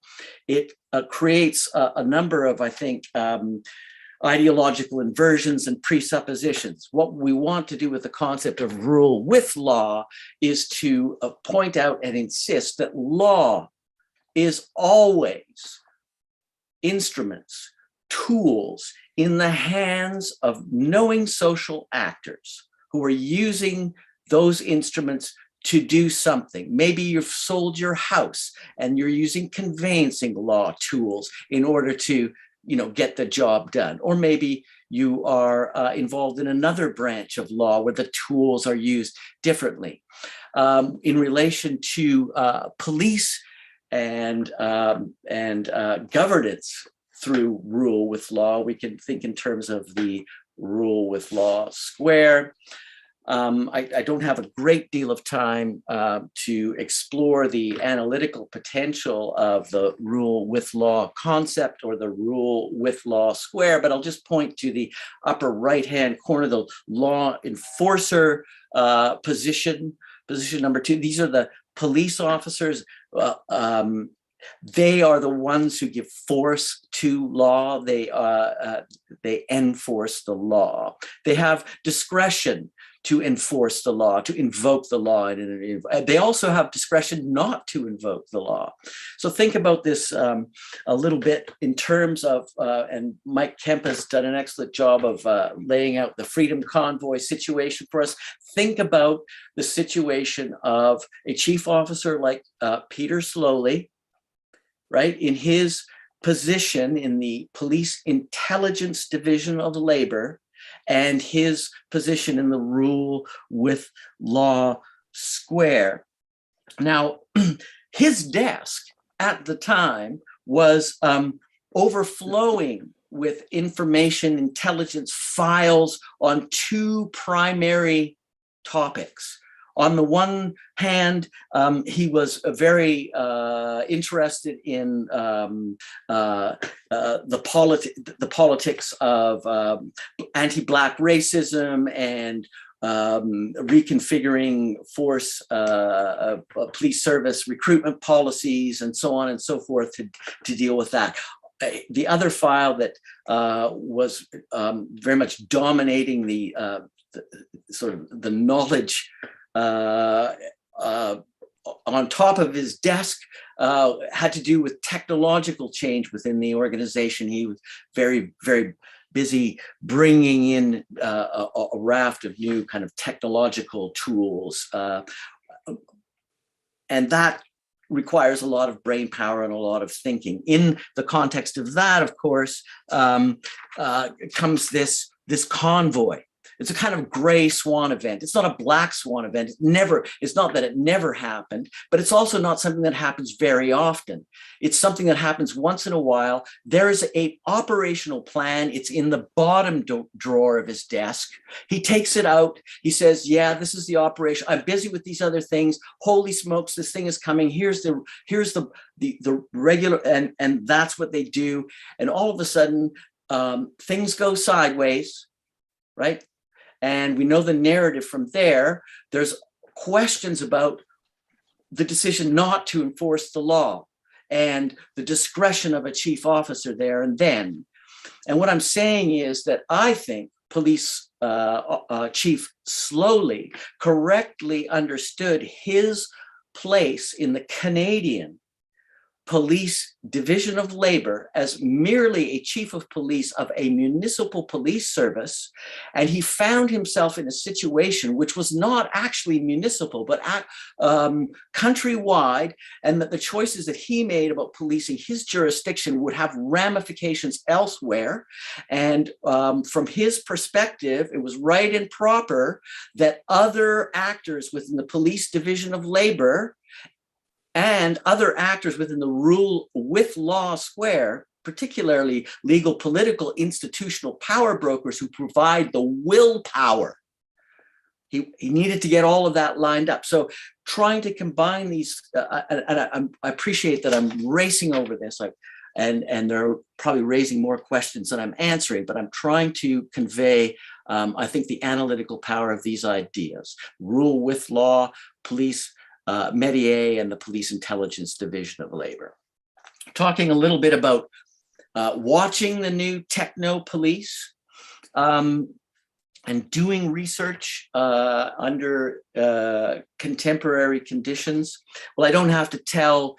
it creates a number of, I think, ideological inversions and presuppositions. What we want to do with the concept of rule with law is to point out and insist that law is always instruments, tools in the hands of knowing social actors who are using those instruments to do something. Maybe you've sold your house and you're using conveyancing law tools in order to get the job done. Or maybe you are involved in another branch of law where the tools are used differently. In relation to police and governance, through rule with law. We can think in terms of the rule with law square. I don't have a great deal of time to explore the analytical potential of the rule with law concept or the rule with law square, but I'll just point to the upper right-hand corner, the law enforcer position number 2. These are the police officers. They are the ones who give force to law. They enforce the law. They have discretion to enforce the law, to invoke the law. And they also have discretion not to invoke the law. So think about this a little bit in terms of, and Mike Kempa has done an excellent job of laying out the Freedom Convoy situation for us. Think about the situation of a chief officer like Peter Slowly, right? In his position in the Police Intelligence Division of Labor, and his position in the rule with law square. Now, his desk at the time was overflowing with information intelligence files on 2 primary topics. On the one hand, he was very interested in the politics of anti-Black racism and reconfiguring force, police service recruitment policies, and so on and so forth to deal with that. The other file that was very much dominating the sort of the knowledge on top of his desk had to do with technological change within the organization. He was very, very busy bringing in a raft of new kind of technological tools. And that requires a lot of brain power and a lot of thinking. In the context of that, of course, comes this convoy. It's a kind of gray swan event. It's not a black swan event. It's not that it never happened, but it's also not something that happens very often. It's something that happens once in a while. There is an operational plan. It's in the bottom drawer of his desk. He takes it out. He says, yeah, this is the operation. I'm busy with these other things. Holy smokes, this thing is coming. Here's the regular, and that's what they do. And all of a sudden, things go sideways, right? And we know the narrative from there. There's questions about the decision not to enforce the law and the discretion of a chief officer there and then. And what I'm saying is that I think Police Chief Slowly correctly understood his place in the Canadian Police Division of Labor as merely a chief of police of a municipal police service. And he found himself in a situation which was not actually municipal, but countrywide, and that the choices that he made about policing his jurisdiction would have ramifications elsewhere. And from his perspective, it was right and proper that other actors within the Police Division of Labor and other actors within the rule with law square, particularly legal, political, institutional power brokers who provide the willpower. He needed to get all of that lined up. So trying to combine these, and I appreciate that I'm racing over this, and they're probably raising more questions than I'm answering, but I'm trying to convey, I think, the analytical power of these ideas. Rule with law, police, Métier, and the Police Intelligence Division of Labor. Talking a little bit about watching the new Techno police and doing research under contemporary conditions. Well, I don't have to tell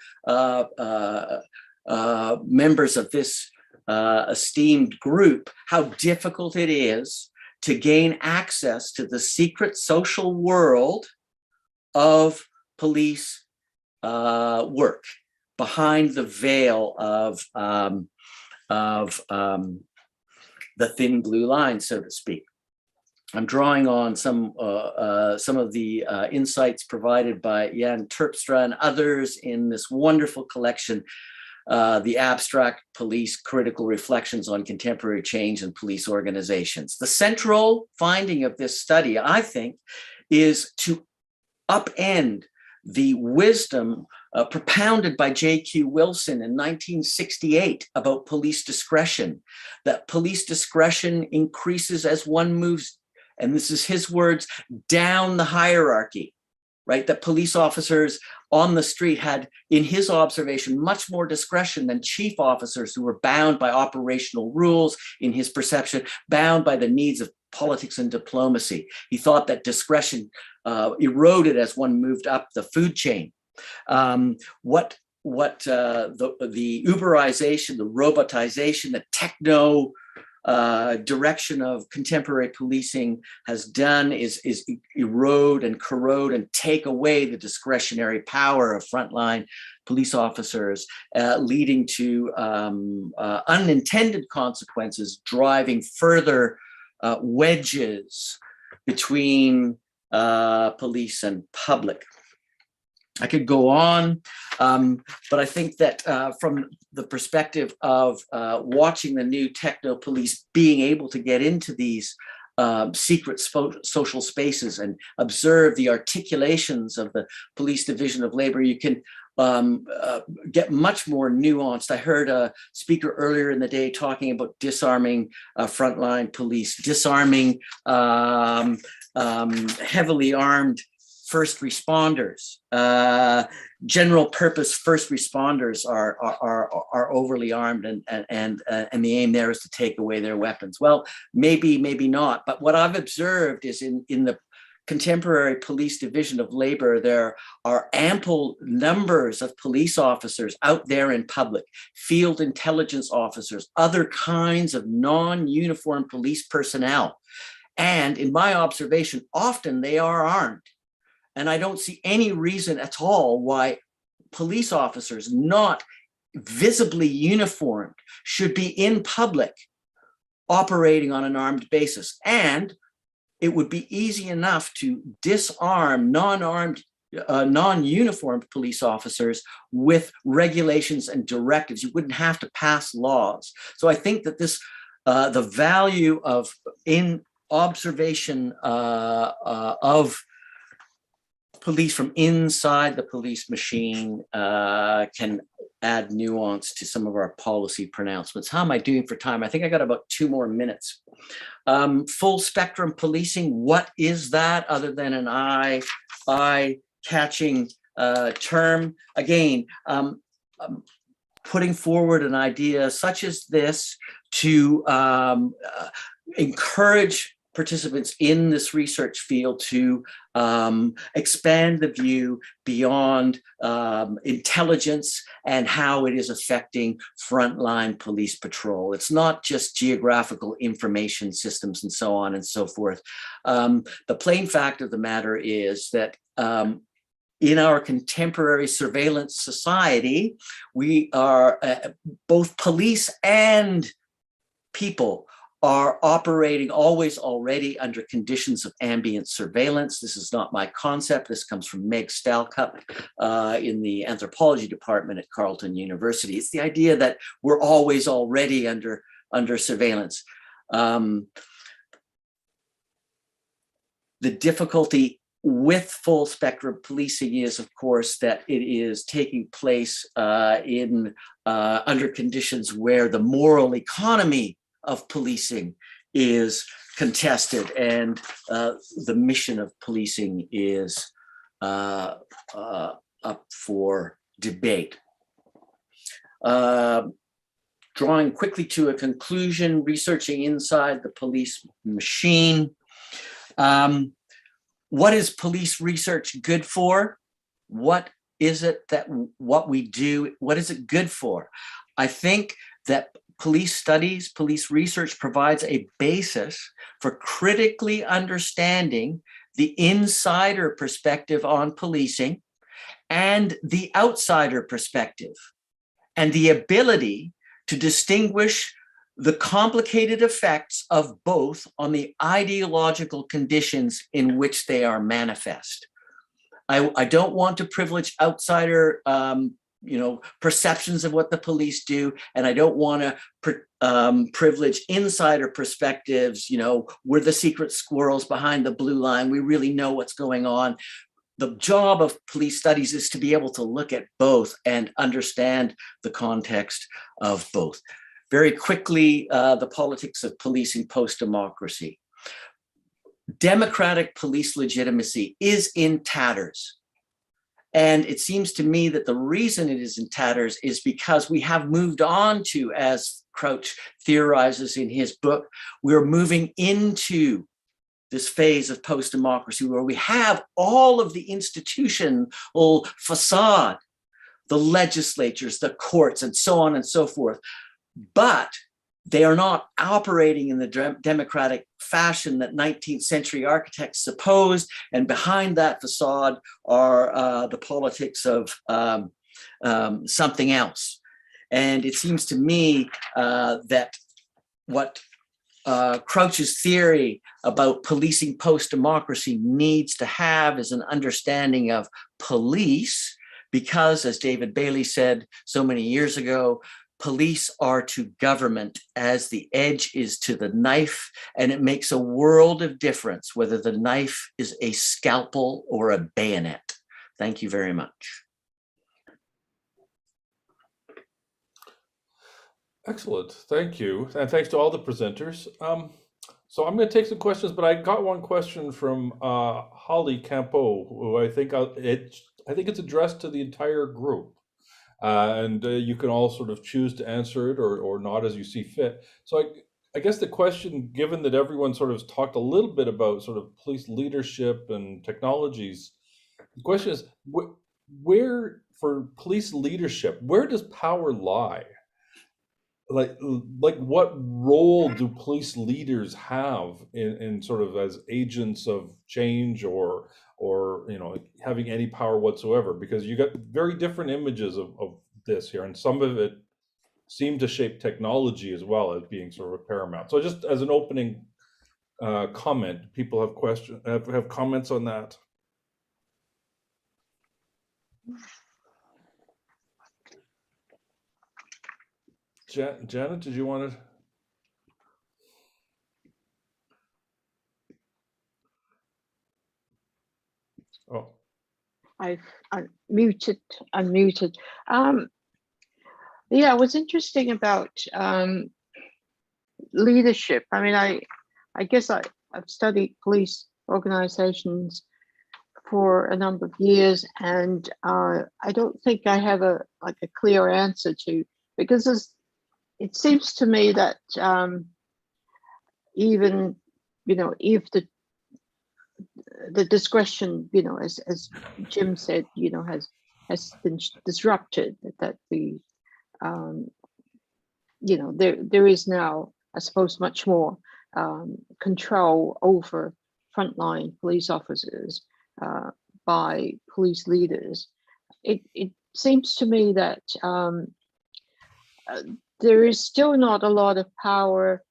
members of this esteemed group how difficult it is to gain access to the secret social world of police work behind the veil of the thin blue line, so to speak. I'm drawing on some of the insights provided by Jan Terpstra and others in this wonderful collection the abstract police critical reflections on contemporary change in police organizations. The central finding of this study, I think, is to upend the wisdom propounded by J.Q. Wilson in 1968 about police discretion, that police discretion increases as one moves, and this is his words, down the hierarchy, right? That police officers on the street had, in his observation, much more discretion than chief officers who were bound by operational rules, in his perception, bound by the needs of politics and diplomacy. He thought that discretion eroded as one moved up the food chain. The Uberization, the robotization, the techno direction of contemporary policing has done is erode and corrode and take away the discretionary power of frontline police officers, leading to unintended consequences, driving further wedges between police and public. I could go on, but I think that from the perspective of watching the new techno police being able to get into these secret social spaces and observe the articulations of the police division of labor, you can get much more nuanced. I heard a speaker earlier in the day talking about disarming frontline police, disarming heavily armed first responders. General purpose first responders are overly armed, and the aim there is to take away their weapons. Well, maybe not. But what I've observed is in the contemporary police division of labor, there are ample numbers of police officers out there in public, field intelligence officers, other kinds of non-uniform police personnel. And in my observation, often they are armed. And I don't see any reason at all why police officers not visibly uniformed should be in public operating on an armed basis. And it would be easy enough to disarm non-armed, non-uniformed police officers with regulations and directives. You wouldn't have to pass laws. So I think that this, the value of in observation of police from inside the police machine can add nuance to some of our policy pronouncements. How am I doing for time? I think I got about 2 more minutes. Full spectrum policing, what is that other than an eye-catching term? Again, putting forward an idea such as this to encourage participants in this research field to expand the view beyond intelligence and how it is affecting frontline police patrol. It's not just geographical information systems and so on and so forth. The plain fact of the matter is that in our contemporary surveillance society, we are both police and people are operating always already under conditions of ambient surveillance. This is not my concept. This comes from Meg Stalcup in the anthropology department at Carleton University. It's the idea that we're always already under surveillance. The difficulty with full spectrum policing is, of course, that it is taking place under conditions where the moral economy of policing is contested, and the mission of policing is up for debate. Drawing quickly to a conclusion, researching inside the police machine. What is police research good for? What is it that what we do, what is it good for? I think that police studies, police research provides a basis for critically understanding the insider perspective on policing and the outsider perspective, and the ability to distinguish the complicated effects of both on the ideological conditions in which they are manifest. I don't want to privilege outsider perceptions of what the police do, and I don't want to privilege insider perspectives. We're the secret squirrels behind the blue line. We really know what's going on. The job of police studies is to be able to look at both and understand the context of both. Very quickly, the politics of policing post-democracy. Democratic police legitimacy is in tatters. And it seems to me that the reason it is in tatters is because we have moved on to, as Crouch theorizes in his book, we're moving into this phase of post-democracy where we have all of the institutional facade, the legislatures, the courts, and so on and so forth. But they are not operating in the democratic fashion that 19th century architects supposed. And behind that facade are the politics of something else. And it seems to me that what Crouch's theory about policing post-democracy needs to have is an understanding of police, because, as David Bailey said so many years ago, police are to government as the edge is to the knife, and it makes a world of difference whether the knife is a scalpel or a bayonet. Thank you very much. Excellent, thank you. And thanks to all the presenters. So I'm going to take some questions, but I got one question from Holly Campo, who I think it's addressed to the entire group. And you can all sort of choose to answer it or not as you see fit. So I guess the question, given that everyone sort of talked a little bit about sort of police leadership and technologies, the question is, where for police leadership, where does power lie? Like what role do police leaders have in sort of as agents of change or having any power whatsoever? Because you got very different images of this here, and some of it seem to shape technology as well as being sort of paramount. So just as an opening comment, people have questions, have comments on that. Janet, did you want to? Oh, I've unmuted. Yeah, what's interesting about leadership, I mean, I guess I've studied police organizations for a number of years, and I don't think I have a clear answer to, because it seems to me that even if the discretion, as Jim said, has been disrupted, that the there is now, I suppose, much more control over frontline police officers by police leaders. It seems to me that there is still not a lot of power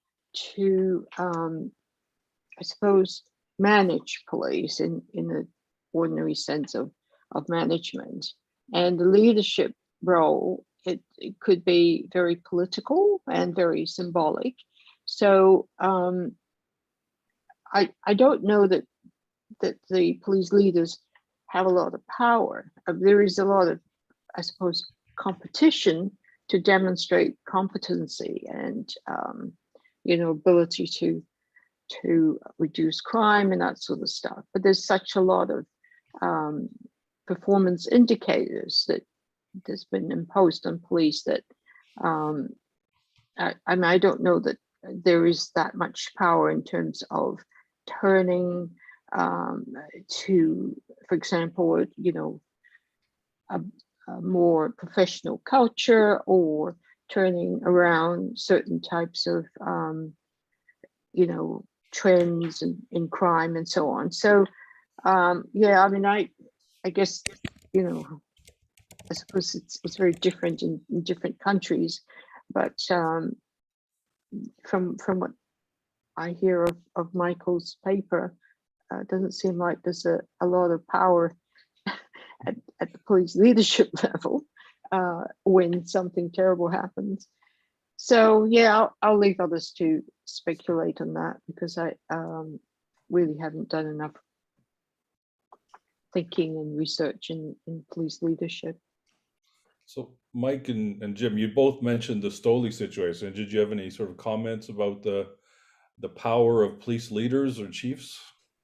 to, I suppose, manage police in the ordinary sense of management. And the leadership role, it could be very political and very symbolic. So I don't know that the police leaders have a lot of power. There is a lot of, I suppose, competition to demonstrate competency and ability to reduce crime and that sort of stuff. But there's such a lot of performance indicators that has been imposed on police that I mean, I don't know that there is that much power in terms of turning to, for example, a more professional culture, or turning around certain types of trends in crime and so on. So yeah, I mean, I guess I suppose it's very different in different countries, but from what I hear of Michael's paper, it doesn't seem like there's a lot of power at the police leadership level. when something terrible happens. So yeah, I'll leave others to speculate on that, because I really haven't done enough thinking and research in police leadership. So Mike and Jim, you both mentioned the Stoli situation. Did you have any sort of comments about the power of police leaders or chiefs?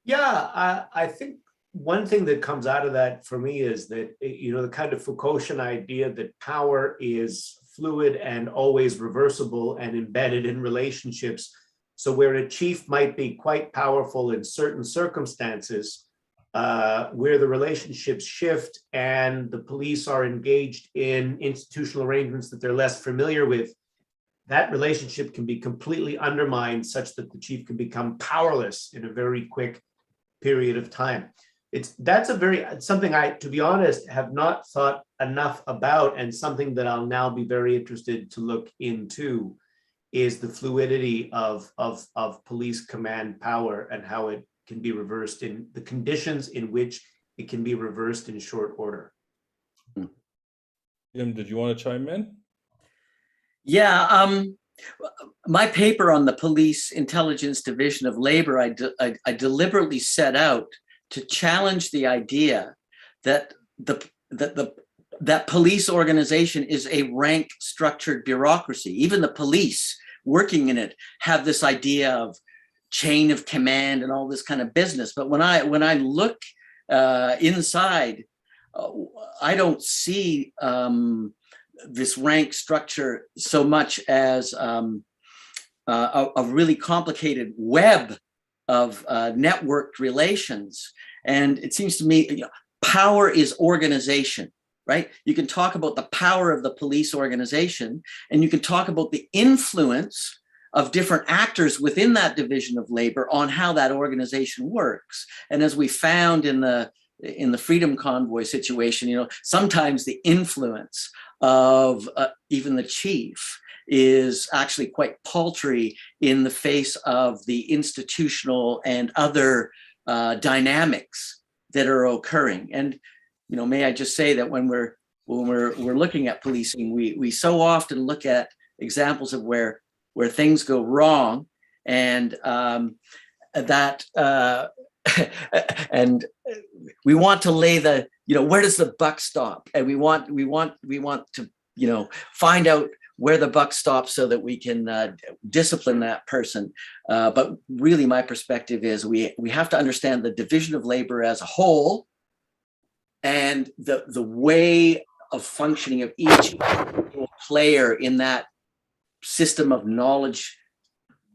Yeah, I think one thing that comes out of that for me is that, the kind of Foucaultian idea that power is fluid and always reversible and embedded in relationships. So where a chief might be quite powerful in certain circumstances, where the relationships shift and the police are engaged in institutional arrangements that they're less familiar with, that relationship can be completely undermined such that the chief can become powerless in a very quick period of time. That's something I, to be honest, have not thought enough about, and something that I'll now be very interested to look into is the fluidity of police command power and how it can be reversed, in the conditions in which it can be reversed in short order. Jim, did you want to chime in? Yeah, my paper on the Police Intelligence Division of Labor, I deliberately set out to challenge the idea that that police organization is a rank structured bureaucracy. Even the police working in it have this idea of chain of command and all this kind of business. But when I look inside, I don't see this rank structure so much as a really complicated web of networked relations. And it seems to me, power is organization, right? You can talk about the power of the police organization, and you can talk about the influence of different actors within that division of labor on how that organization works. And as we found in the Freedom Convoy situation, sometimes the influence of even the chief is actually quite paltry in the face of the institutional and other dynamics that are occurring. And may I just say that when we're looking at policing, we so often look at examples of where things go wrong, and and we want to lay the, where does the buck stop? And we want to, find out where the buck stops so that we can discipline that person. But really, my perspective is we have to understand the division of labor as a whole, and the way of functioning of each player in that system of knowledge,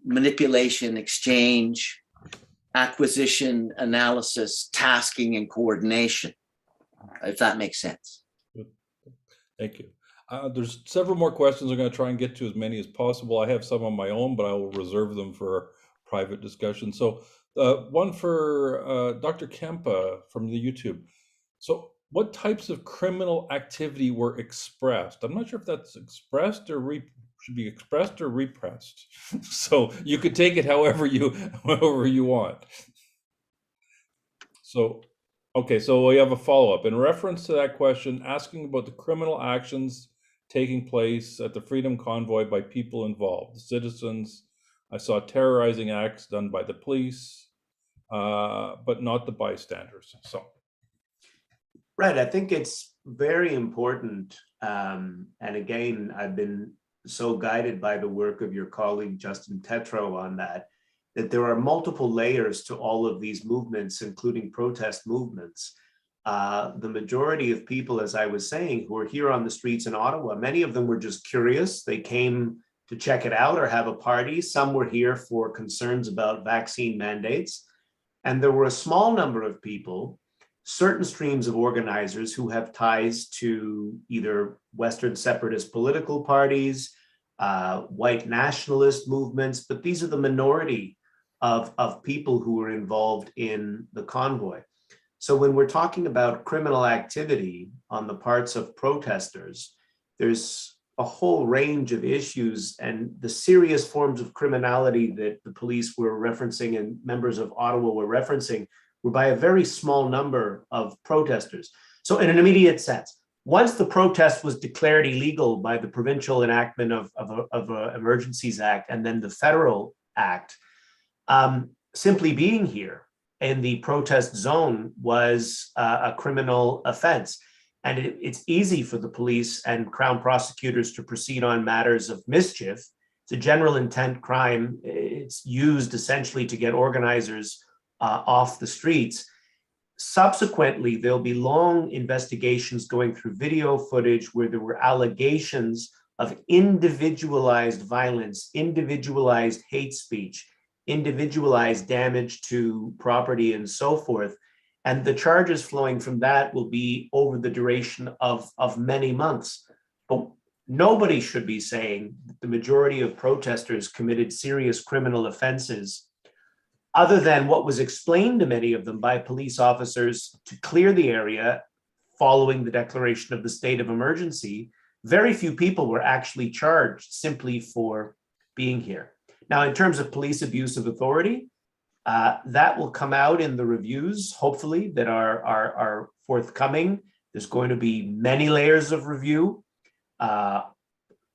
manipulation, exchange, acquisition, analysis, tasking, and coordination, if that makes sense. Thank you. There's several more questions. I'm going to try and get to as many as possible. I have some on my own, but I will reserve them for private discussion. So one for Dr. Kempa from the YouTube. So what types of criminal activity were expressed? I'm not sure if that's expressed or should be expressed or repressed. So you could take it however you want. So, okay, so we have a follow-up. In reference to that question, asking about the criminal actions taking place at the Freedom Convoy by people involved, the citizens. I saw terrorizing acts done by the police, but not the bystanders. So. Right, I think it's very important. And again, I've been so guided by the work of your colleague, Justin Tetro, on that there are multiple layers to all of these movements, including protest movements. The majority of people, as I was saying, who are here on the streets in Ottawa, many of them were just curious. They came to check it out or have a party. Some were here for concerns about vaccine mandates. And there were a small number of people, certain streams of organizers who have ties to either Western separatist political parties, white nationalist movements, but these are the minority of people who were involved in the convoy. So when we're talking about criminal activity on the parts of protesters, there's a whole range of issues, and the serious forms of criminality that the police were referencing and members of Ottawa were referencing were by a very small number of protesters. So in an immediate sense, once the protest was declared illegal by the provincial enactment of a Emergencies Act and then the federal act, simply being here in the protest zone was a criminal offense. And it's easy for the police and Crown prosecutors to proceed on matters of mischief. It's a general intent crime. It's used essentially to get organizers off the streets. Subsequently, there'll be long investigations going through video footage where there were allegations of individualized violence, individualized hate speech, individualized damage to property and so forth. And the charges flowing from that will be over the duration of many months. But nobody should be saying that the majority of protesters committed serious criminal offenses, other than what was explained to many of them by police officers to clear the area following the declaration of the state of emergency. Very few people were actually charged simply for being here. Now, in terms of police abuse of authority, that will come out in the reviews, hopefully, that are forthcoming. There's going to be many layers of review.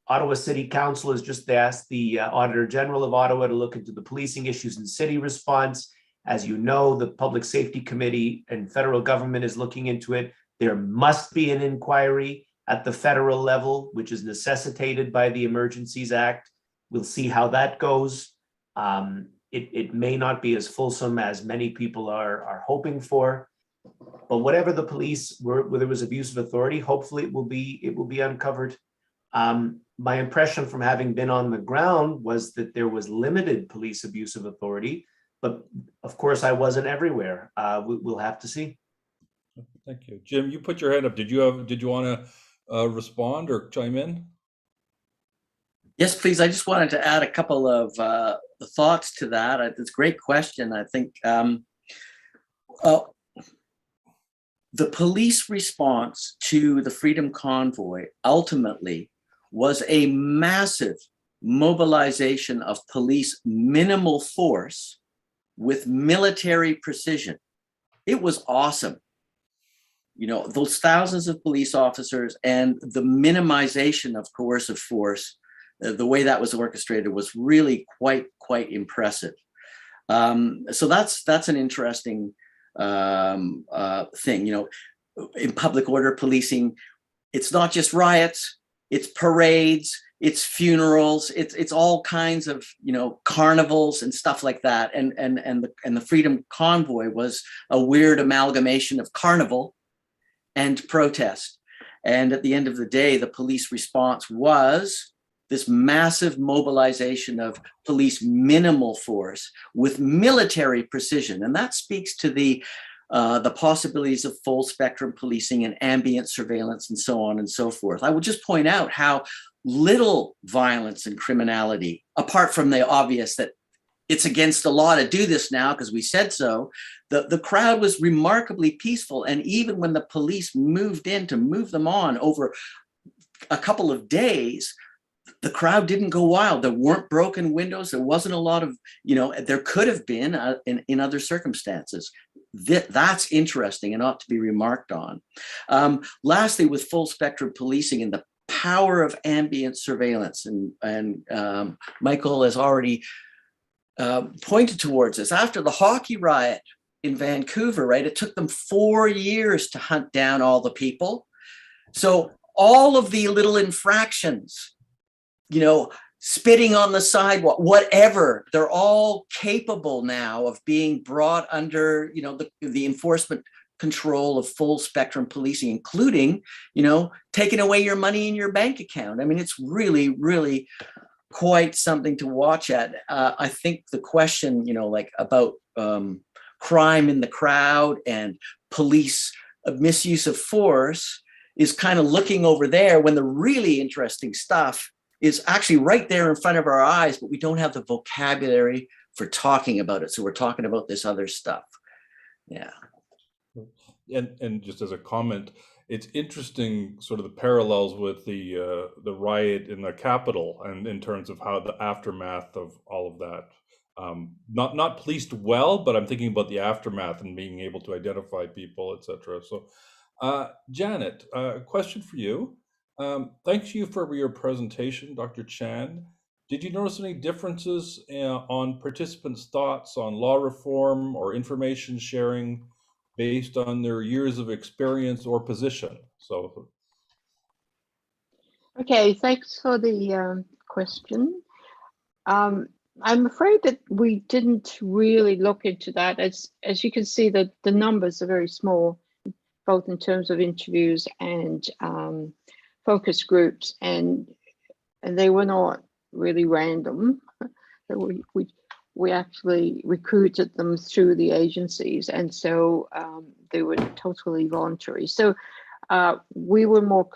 Ottawa City Council has just asked the Auditor General of Ottawa to look into the policing issues in city response. As you know, the Public Safety Committee and federal government is looking into it. There must be an inquiry at the federal level, which is necessitated by the Emergencies Act. We'll see how that goes. It may not be as fulsome as many people are hoping for, but whatever the police were, where there was abuse of authority, hopefully it will be uncovered. My impression from having been on the ground was that there was limited police abuse of authority, but of course I wasn't everywhere. We'll have to see. Thank you. Jim, you put your hand up. Did you want to respond or chime in? Yes, please. I just wanted to add a couple of thoughts to that. It's a great question. I think the police response to the Freedom Convoy ultimately was a massive mobilization of police minimal force with military precision. It was awesome. You know, those thousands of police officers and the minimization of coercive force, the way that was orchestrated was really quite impressive. So that's an interesting thing. You know, in public order policing, it's not just riots, it's parades, it's funerals, it's all kinds of, you know, carnivals and stuff like that. And the Freedom Convoy was a weird amalgamation of carnival and protest. And at the end of the day, the police response was this massive mobilization of police minimal force with military precision. And that speaks to the possibilities of full spectrum policing and ambient surveillance and so on and so forth. I will just point out how little violence and criminality, apart from the obvious that it's against the law to do this now because we said so, the crowd was remarkably peaceful. And even when the police moved in to move them on over a couple of days, the crowd didn't go wild. There weren't broken windows. There wasn't a lot of, you know, there could have been in other circumstances. That's interesting and ought to be remarked on. Lastly, with full spectrum policing and the power of ambient surveillance, and Michael has already pointed towards this. After the hockey riot in Vancouver, right, it took them 4 years to hunt down all the people. So all of the little infractions, you know, spitting on the sidewalk, whatever, they're all capable now of being brought under, you know, the enforcement control of full spectrum policing, including, you know, taking away your money in your bank account. I mean, it's really quite something to watch at. I think the question, you know, like about crime in the crowd and police misuse of force is kind of looking over there when the really interesting stuff is actually right there in front of our eyes, but we don't have the vocabulary for talking about it. So we're talking about this other stuff. Yeah. And just as a comment, it's interesting sort of the parallels with the riot in the Capitol and in terms of how the aftermath of all of that, not policed well, but I'm thinking about the aftermath and being able to identify people, etc. So Janet, a question for you. Thanks you for your presentation, Dr. Chan. Did you notice any differences on participants' thoughts on law reform or information sharing based on their years of experience or position? So, Okay, thanks for the question. I'm afraid that we didn't really look into that. As you can see, the numbers are very small, both in terms of interviews and focus groups, and they were not really random. We actually recruited them through the agencies, and so they were totally voluntary. So we were more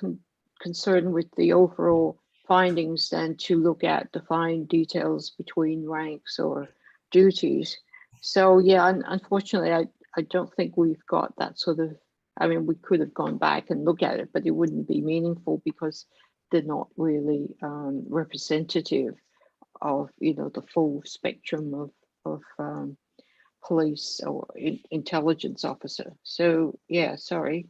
concerned with the overall findings than to look at the fine details between ranks or duties. So yeah, unfortunately, I don't think we've got that sort of, I mean, we could have gone back and looked at it, but it wouldn't be meaningful because they're not really representative of, you know, the full spectrum of police or intelligence officer. So yeah, sorry.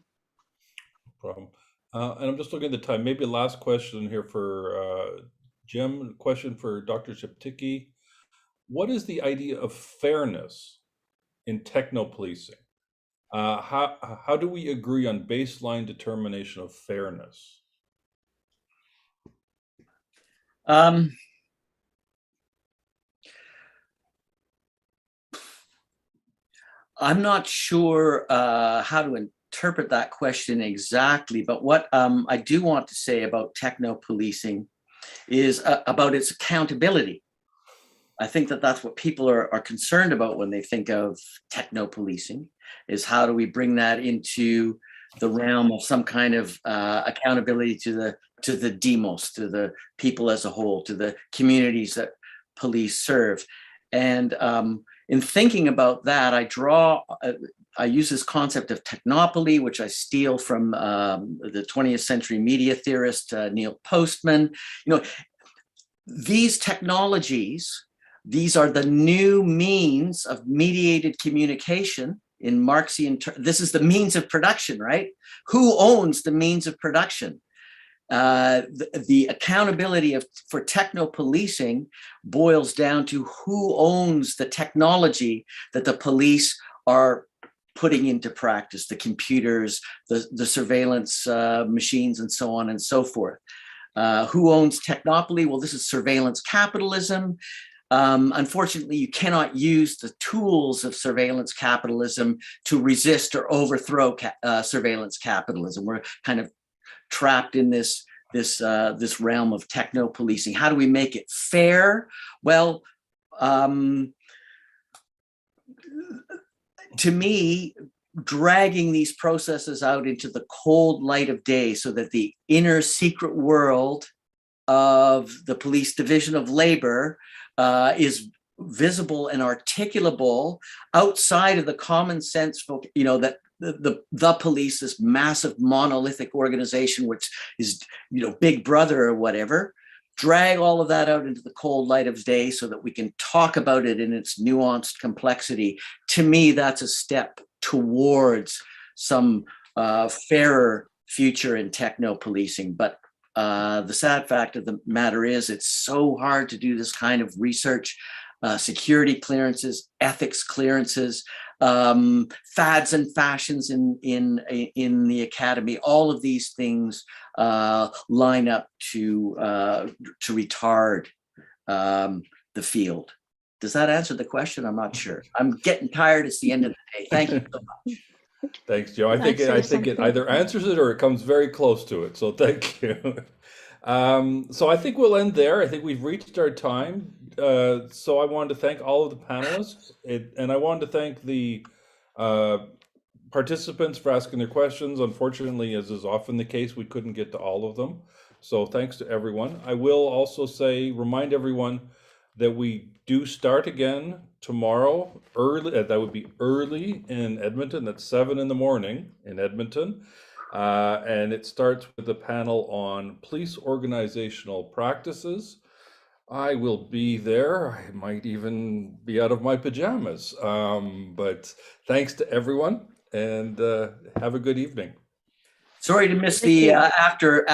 no problem. And I'm just looking at the time. Maybe last question here for Jim. Question for Dr. Sheptycki. What is the idea of fairness in techno policing? How do we agree on baseline determination of fairness? I'm not sure how to interpret that question exactly, but what I do want to say about techno policing is about its accountability. I think that that's what people are concerned about when they think of techno policing, is how do we bring that into the realm of some kind of accountability to the demos, to the people as a whole, to the communities that police serve. And in thinking about that, I use this concept of technopoly, which I steal from the 20th century media theorist Neil Postman. You know, these technologies, these are the new means of mediated communication in Marxian. This is the means of production, right? Who owns the means of production? The accountability for techno policing boils down to who owns the technology that the police are putting into practice, the computers, the surveillance machines, and so on and so forth. Who owns technopoly? Well, this is surveillance capitalism. Unfortunately, you cannot use the tools of surveillance capitalism to resist or overthrow surveillance capitalism. We're kind of trapped in this realm of techno policing. How do we make it fair? Well, to me, dragging these processes out into the cold light of day so that the inner secret world of the police division of labor is visible and articulable outside of the common sense, you know, that the police, this massive monolithic organization, which is, you know, Big Brother or whatever, drag all of that out into the cold light of day so that we can talk about it in its nuanced complexity. To me, that's a step towards some fairer future in techno policing. But the sad fact of the matter is it's so hard to do this kind of research, security clearances, ethics clearances, fads and fashions in the academy. All of these things line up to retard the field. Does that answer the question? I'm not sure. I'm getting tired. It's the end of the day. Thank you so much. Thanks, Joe. I think it either answers it or it comes very close to it. So thank you. So I think we'll end there. I think we've reached our time. So I wanted to thank all of the panelists, and I wanted to thank the participants for asking their questions. Unfortunately, as is often the case, we couldn't get to all of them. So thanks to everyone. I will also remind everyone that we do start again tomorrow early. That would be early in Edmonton. That's 7 in the morning in Edmonton. And it starts with a panel on police organizational practices. I will be there. I might even be out of my pajamas. But thanks to everyone, and have a good evening. Sorry to miss Thank the you. after